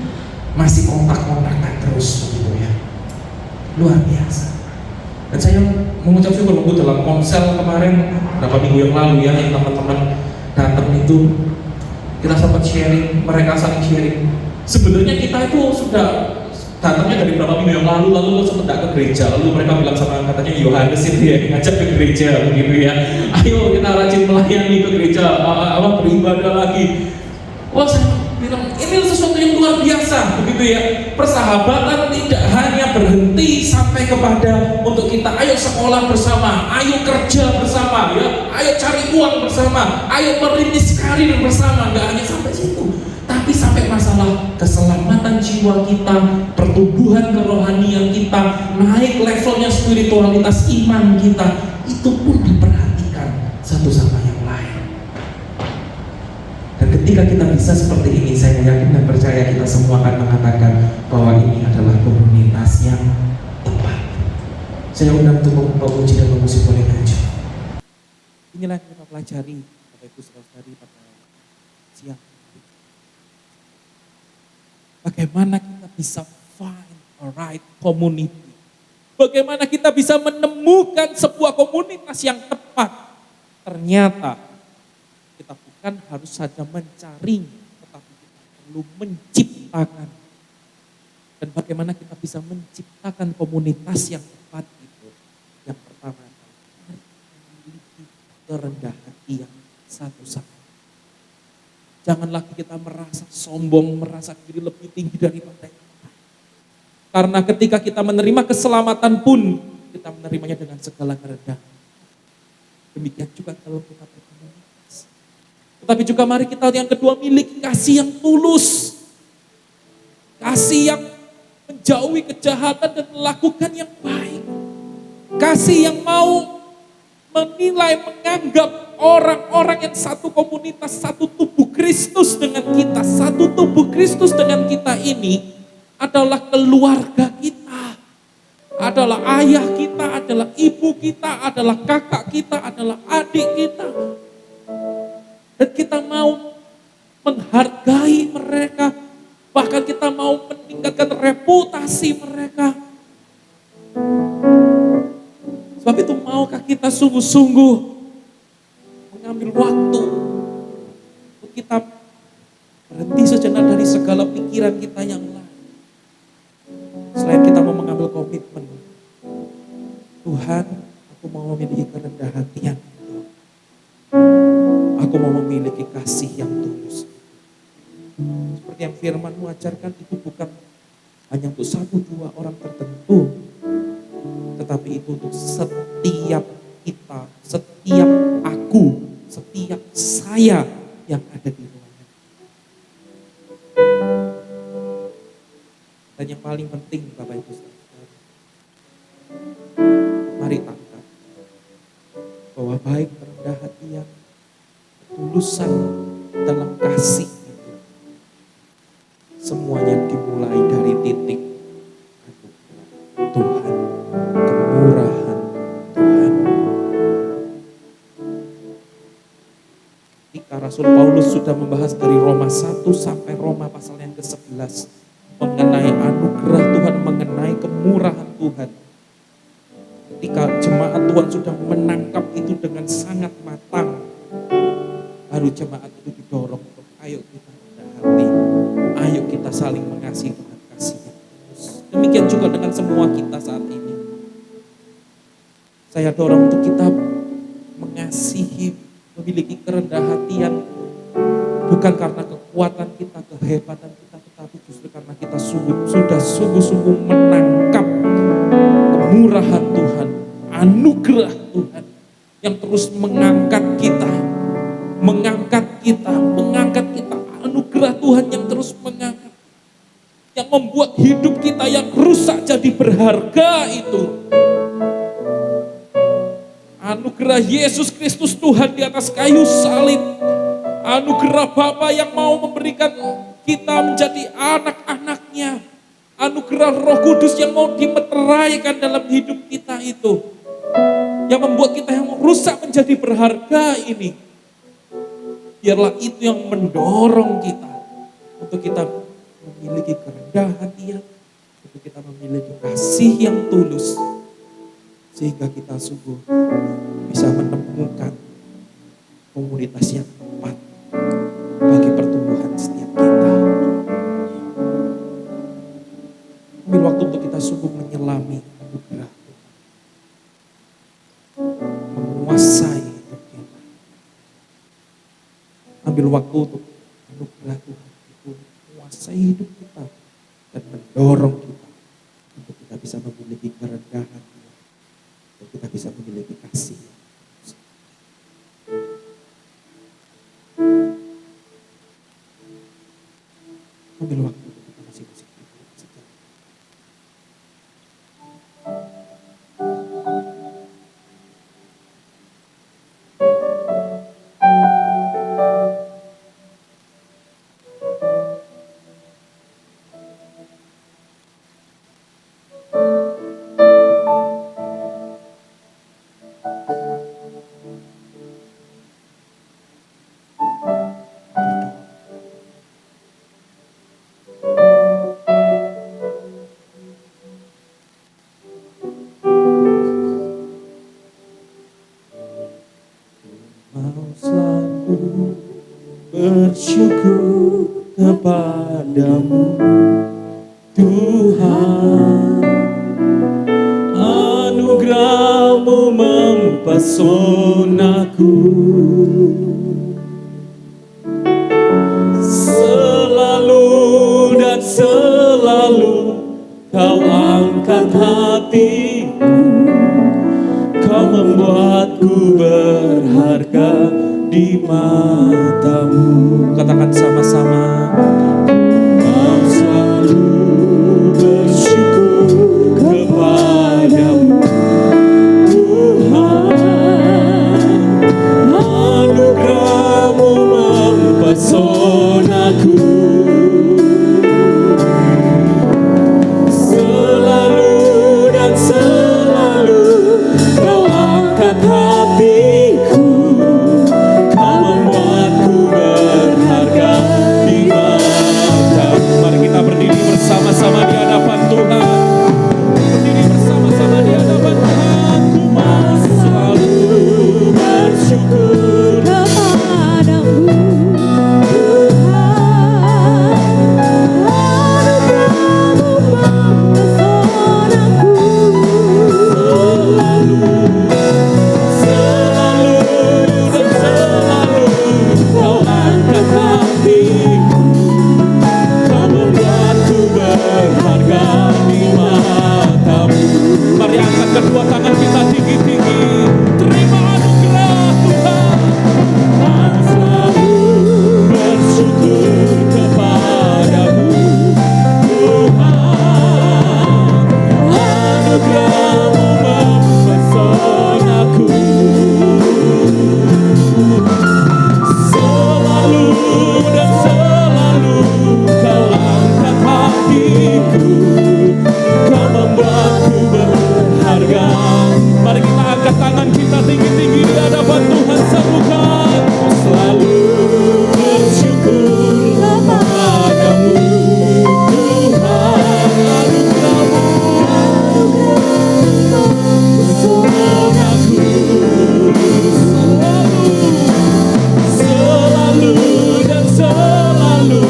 masih kontak-kontakan terus begitu ya. Luar biasa. Dan saya mengucap syukur dalam konsel kemarin beberapa minggu yang lalu ya, yang teman-teman datang itu kita sempat sharing, mereka saling sharing. Sebenarnya kita itu sudah datangnya dari beberapa minggu yang lalu sempat datang ke gereja, lalu mereka bilang sama katanya Yohanes itu ya ngajak ke gereja begitu ya. Ayo kita rajin melayani ke gereja, beribadah lagi. Wah, saya bilang ini sesuatu yang luar biasa begitu ya. Persahabatan tidak hanya berhenti sampai kepada untuk kita ayo sekolah bersama, ayo kerja bersama ya, ayo cari uang bersama, ayo merintis karir bersama, nggak hanya sampai situ, tapi sampai masalah keselamatan jiwa kita, pertumbuhan kerohanian kita, naik levelnya spiritualitas iman kita, itu pun diperhatikan satu sama yang lain. Dan ketika kita bisa seperti ini, saya yakin dan percaya kita semua akan mengatakan bahwa ini adalah komunitas yang tepat. Saya undang untuk memuji dan memusik oleh maju. Inilah yang kita pelajari Bapak Ibu Saudara-saudari pada siang. Bagaimana kita bisa find a right community? Bagaimana kita bisa menemukan sebuah komunitas yang tepat? Ternyata kita bukan harus saja mencarinya, tetapi perlu menciptakan. Dan bagaimana kita bisa menciptakan komunitas yang tepat itu. Yang pertama, memiliki kerendahan hati yang satu-satu. Jangan lagi kita merasa sombong, merasa diri lebih tinggi daripada yang lain. Karena ketika kita menerima keselamatan pun, kita menerimanya dengan segala kerendahan. Demikian juga kalau kita berkomunitas. Tetapi juga mari kita yang kedua, miliki kasih yang tulus. Kasih yang menjauhi kejahatan dan melakukan yang baik. Kasih yang mau menilai, menganggap orang-orang yang satu komunitas, satu tubuh Kristus dengan kita, satu tubuh Kristus dengan kita ini adalah keluarga kita, adalah ayah kita, adalah ibu kita, adalah kakak kita, adalah adik kita. Dan kita mau menghargai mereka, bahkan kita mau meningkatkan reputasi mereka. Sebab itu maukah kita sungguh-sungguh mengambil waktu untuk kita berhenti sejenak dari segala pikiran kita yang lain. Selain kita mau mengambil komitmen, Tuhan, aku mau memiliki kerendahan hatian. Aku mau memiliki kasih yang tulus. Seperti yang firman-Mu ajarkan, itu bukan hanya untuk 1-2 orang tertentu, tetapi itu untuk setiap kita, setiap aku, setiap saya yang ada di ruangan. Dan yang paling penting, Bapak Ibu Saudara, mari tangkap bahwa baik kerendahan hatian, ketulusan dalam kasih itu, semuanya dimulai dari titik anugerah Tuhan, kemurahan Tuhan. Ketika Rasul Paulus sudah membahas dari Roma 1 sampai Roma pasal yang ke-11 mengenai anugerah Tuhan, mengenai kemurahan Tuhan. Ketika jemaat Tuhan sudah menangkap itu dengan sangat matang, baru jemaat itu didorong untuk ayo kita rendah hati, ayo kita saling mengasihi dengan kasih yang tulus. Demikian juga dengan semua kita saat ini. Saya dorong untuk kita mengasihi, memiliki kerendahan hatian, bukan karena kekuatan kita, kehebatan kita, tetapi justru karena kita sudah sungguh-sungguh menangkap kemurahan Tuhan, anugerah Tuhan yang terus mengangkat kita, anugerah Tuhan yang terus mengangkat, yang membuat hidup kita yang rusak jadi berharga itu. Anugerah Yesus Kristus Tuhan di atas kayu salib, anugerah Bapa yang mau memberikan kita menjadi anak-anaknya, anugerah Roh Kudus yang mau dimeteraikan dalam hidup kita itu, yang membuat kita yang rusak menjadi berharga ini. Biarlah itu yang mendorong kita untuk kita memiliki kerendahan hatian, untuk kita memiliki kasih yang tulus, sehingga kita sungguh bisa menemukan komunitas yang tepat bagi pertumbuhan setiap kita. Ambil waktu untuk kita sungguh menyelami anugerah Tuhan, menguasai hidup kita. Ambil waktu untuk anugerah Tuhan itu menguasai hidup kita dan mendorong kita untuk kita bisa memiliki kerendahan hati, dan kita bisa memiliki kasih. Ambil waktu untuk kita masing-masing. Mau selalu bersyukur kepadamu Tuhan, anugerah-Mu mempesonaku, selalu dan selalu Kau angkat hatiku, Kau membuatku berharga di mata-Mu. Katakan sama-sama. Kau selalu bersyukur kepadamu Tuhan, anugerah-Mu mempesonaku, selalu dan selalu Kau angkat hatiku, Kau membuatku berharga di mata-Mu. Mari kita berdiri bersama-sama di hadapan Tuhan. Berdiri bersama-sama di hadapan Tuhan. Ku mau selalu bersyukur kepadamu kedua tangan kita tinggi-tinggi. Terima anugerah Tuhan. Aku selalu bersyukur kepadamu Tuhan, anugerah-Mu mempesonaku, selalu dan selalu Kau angkat hatiku, Kau membuatku berharga. Mari kita angkat tangan kita tinggi-tinggi di hadapan Tuhan, sambutkan. Ku selalu bersyukur kepadamu Tuhan, anugerah-Mu mempesonaku, selalu dan selalu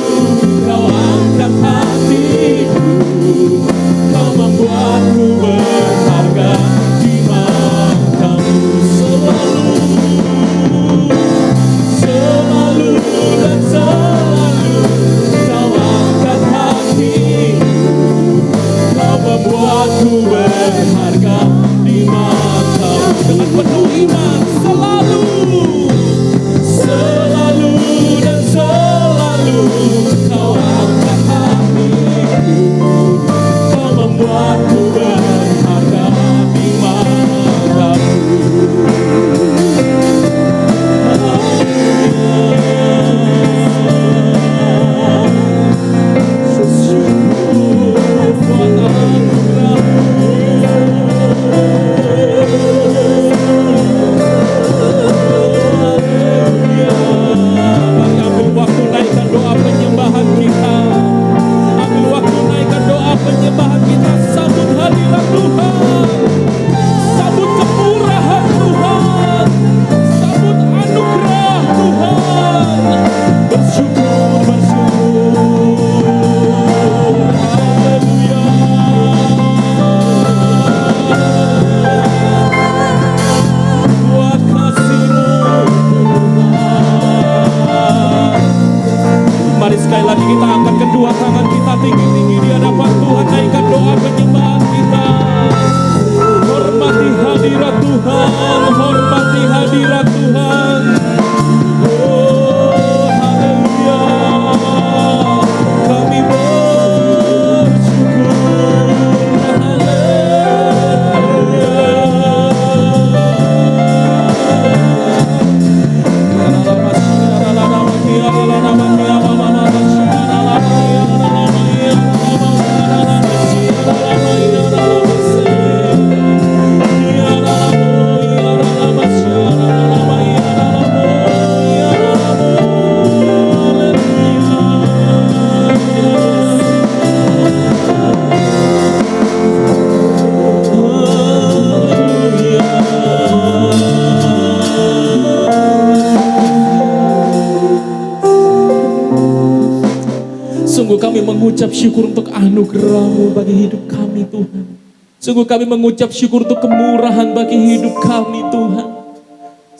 Kau angkat hatiku, Kau membuatku berharga di mata-Mu, selalu dan selalu Kau angkat hatiku, Kau membuatku berharga di mata-Mu. Dengan penuh iman, selalu dan selalu Kau angkat hatiku, Kau membuatku berharga di mata-Mu. Mari ambil waktu naikkan doa penyembahan kita. Ambil waktu naikkan doa penyembahan kita. Sambut hadirat Tuhan, sambut kemurahan Tuhan, sambut anugerah Tuhan. Bersyukur, haleluya. Buat kasih-Mu Tuhan. Mari sekali lagi kita angkat kedua tangan kita tinggi-tinggi di hadapan Tuhan. Naikkan doa penyembahan kita. Hormati hadirat Tuhan, hormati hadirat Tuhan. Oh, haleluya. Kami bersyukur, haleluya. kami mengucap syukur untuk anugerah-Mu bagi hidup kami Tuhan. Sungguh kami mengucap syukur untuk kemurahan bagi hidup kami Tuhan.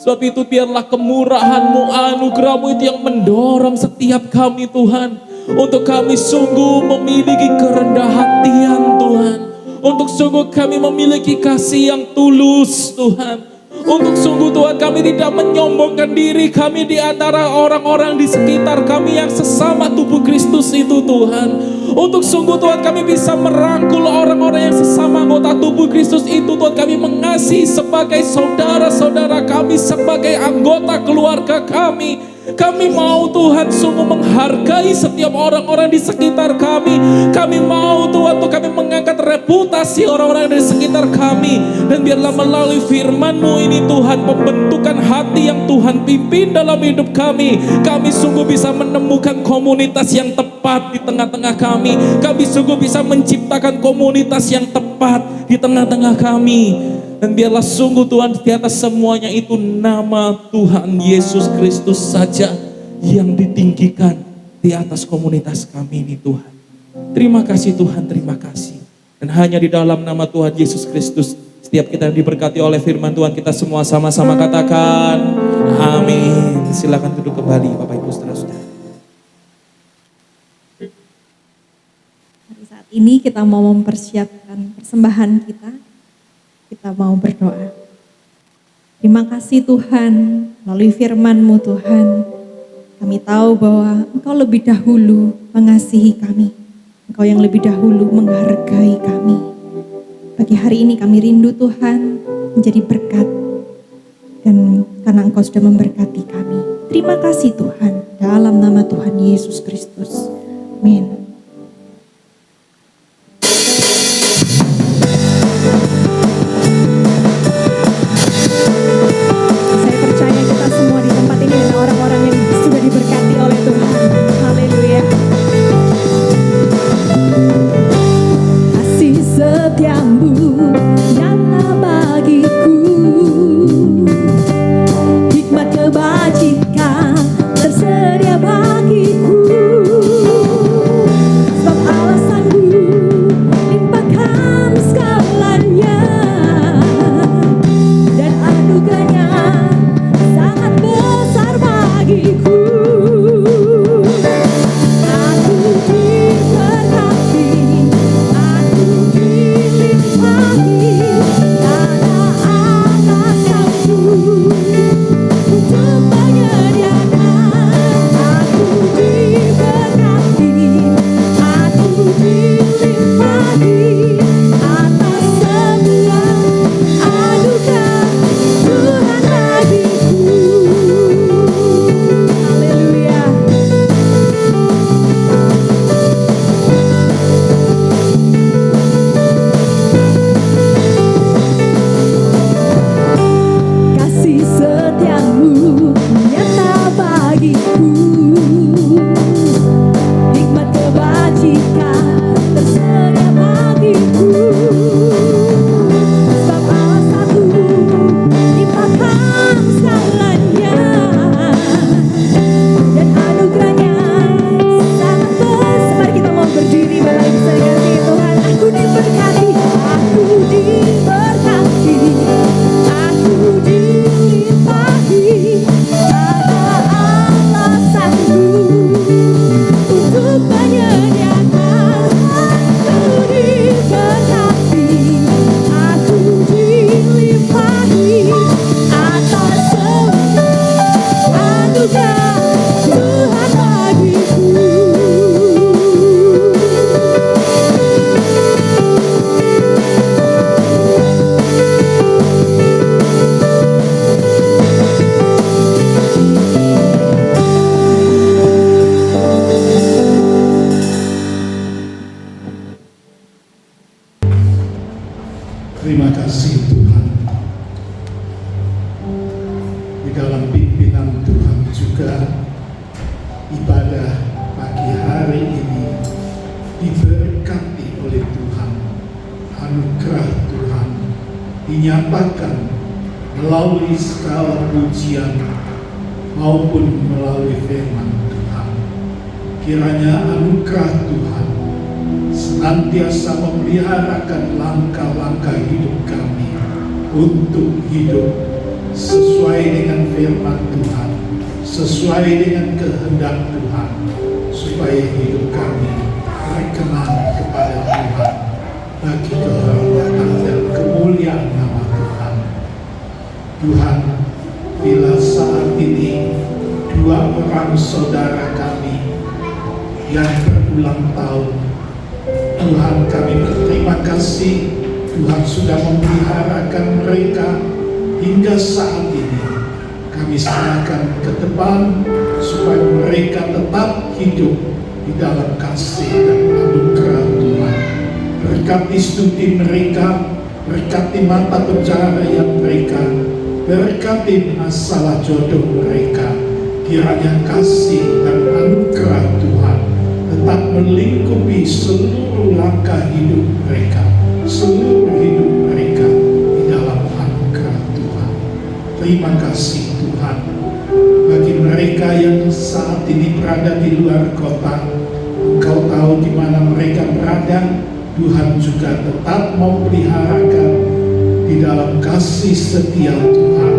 Sebab itu biarlah kemurahan-Mu, anugerah-Mu itu yang mendorong setiap kami Tuhan. Untuk kami sungguh memiliki kerendah hatian Tuhan. Untuk sungguh kami memiliki kasih yang tulus Tuhan. Untuk sungguh Tuhan kami tidak menyombongkan diri kami di antara orang-orang di sekitar kami yang sesama tubuh Kristus itu Tuhan. Untuk sungguh Tuhan kami bisa merangkul orang-orang yang sesama anggota tubuh Kristus itu Tuhan. Kami mengasihi sebagai saudara-saudara kami, sebagai anggota keluarga kami. Kami mau Tuhan sungguh menghargai setiap orang-orang di sekitar kami. Kami mau Tuhan untuk kami mengangkat reputasi orang-orang di sekitar kami. Dan biarlah melalui firman-Mu ini Tuhan, pembentukan hati yang Tuhan pimpin dalam hidup kami. Kami sungguh bisa menemukan komunitas yang tepat di tengah-tengah kami. Kami sungguh bisa menciptakan komunitas yang tepat di tengah-tengah kami. Dan biarlah sungguh Tuhan di atas semuanya itu nama Tuhan Yesus Kristus saja yang ditinggikan di atas komunitas kami ini Tuhan. Terima kasih Tuhan, terima kasih. Dan hanya di dalam nama Tuhan Yesus Kristus setiap kita yang diberkati oleh firman Tuhan, kita semua sama-sama katakan amin. Silakan duduk kembali Bapak Ibu saudara-saudara. Saat ini kita mau mempersiapkan persembahan kita. Kita mau berdoa. Terima kasih Tuhan, melalui firman-Mu Tuhan, kami tahu bahwa Engkau lebih dahulu mengasihi kami. Engkau yang lebih dahulu menghargai kami. Pagi hari ini kami rindu Tuhan menjadi berkat. Dan karena Engkau sudah memberkati kami. Terima kasih Tuhan, dalam nama Tuhan Yesus Kristus. Amin. Tersedia bagiku. Terima kasih Tuhan. Di dalam pimpinan Tuhan juga ibadah pagi hari ini diberkati oleh Tuhan. Anugerah Tuhan dinyatakan melalui segala pujian maupun melalui firman Tuhan. kiranya anugerah Tuhan senantiasa memeliharakan langkah-langkah hidup kami untuk hidup sesuai dengan firman Tuhan, sesuai dengan kehendak Tuhan, supaya hidup kami berkenan kepada Tuhan bagi kehormatan dan kemuliaan nama Tuhan. Tuhan, bila saat ini dua orang saudara kami yang berulang tahun, Tuhan, kami berterima kasih Tuhan sudah memeliharakan mereka hingga saat ini. Kami serahkan ke depan supaya mereka tetap hidup di dalam kasih dan anugerah Tuhan. Berkati studi mereka, berkati mata pencaharian mereka, berkati masalah jodoh mereka. Kiranya kasih dan anugerah Tuhan tetap melingkupi seluruh langkah hidup mereka, seluruh hidup mereka di dalam anugerah Tuhan. Terima kasih Tuhan bagi mereka yang saat ini berada di luar kota. Engkau tahu di mana mereka berada. Tuhan juga tetap memeliharakan di dalam kasih setia Tuhan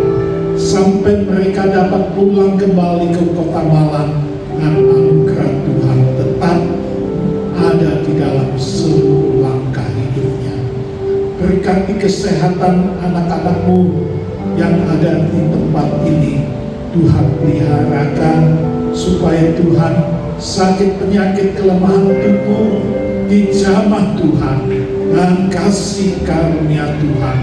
sampai mereka dapat pulang kembali ke kota Malang, dan anugerah Tuhan tetap ada di dalam seluruh langkah hidupnya. Berkati kesehatan anak-anak-Mu yang ada di tempat ini, Tuhan peliharakan supaya Tuhan sakit penyakit kelemahan tubuh dijamah Tuhan, dan kasih karunia Tuhan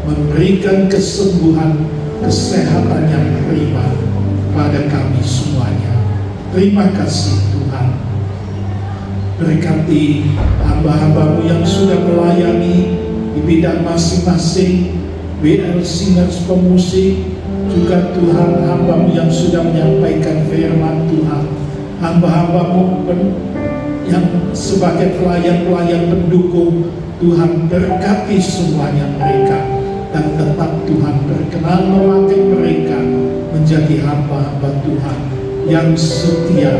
memberikan kesembuhan, kesehatan yang prima pada kami semuanya. Terima kasih Tuhan. Berkati hamba-hamba-Mu yang sudah melayani di bidang masing-masing, WL Singers pemusik, juga Tuhan hamba-Mu yang sudah menyampaikan firman Tuhan, hamba-hamba-Mu yang sebagai pelayan-pelayan pendukung. Tuhan berkati semuanya mereka, dan tetap Tuhan berkenan memakai mereka menjadi hamba-hamba Tuhan yang setia,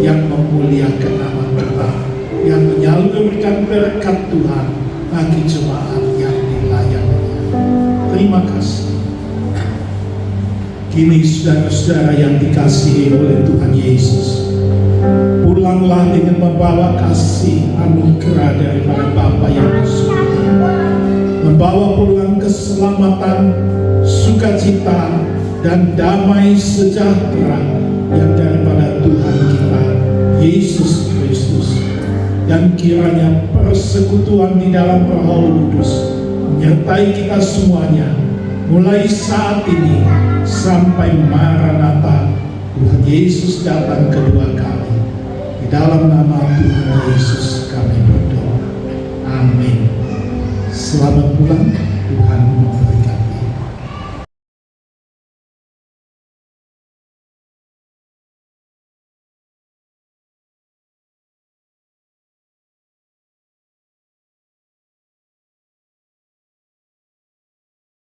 yang memuliakan nama Tuhan, yang menyalurkan berkat Tuhan bagi jemaat yang dilayaninya. Terima kasih. Kini saudara-saudara yang dikasihi oleh Tuhan Yesus, pulanglah dengan membawa kasih anugerah daripada Bapa yang di surga, membawa pulang keselamatan, sukacita, dan damai sejahtera yang daripada Tuhan kita Yesus Kristus. Dan kiranya persekutuan di dalam Roh Kudus menyertai kita semuanya mulai saat ini sampai Maranatha, Tuhan Yesus datang kedua kali. Di dalam nama Tuhan Yesus kami berdoa. Amin. Selamat pulang, Tuhan memberkati.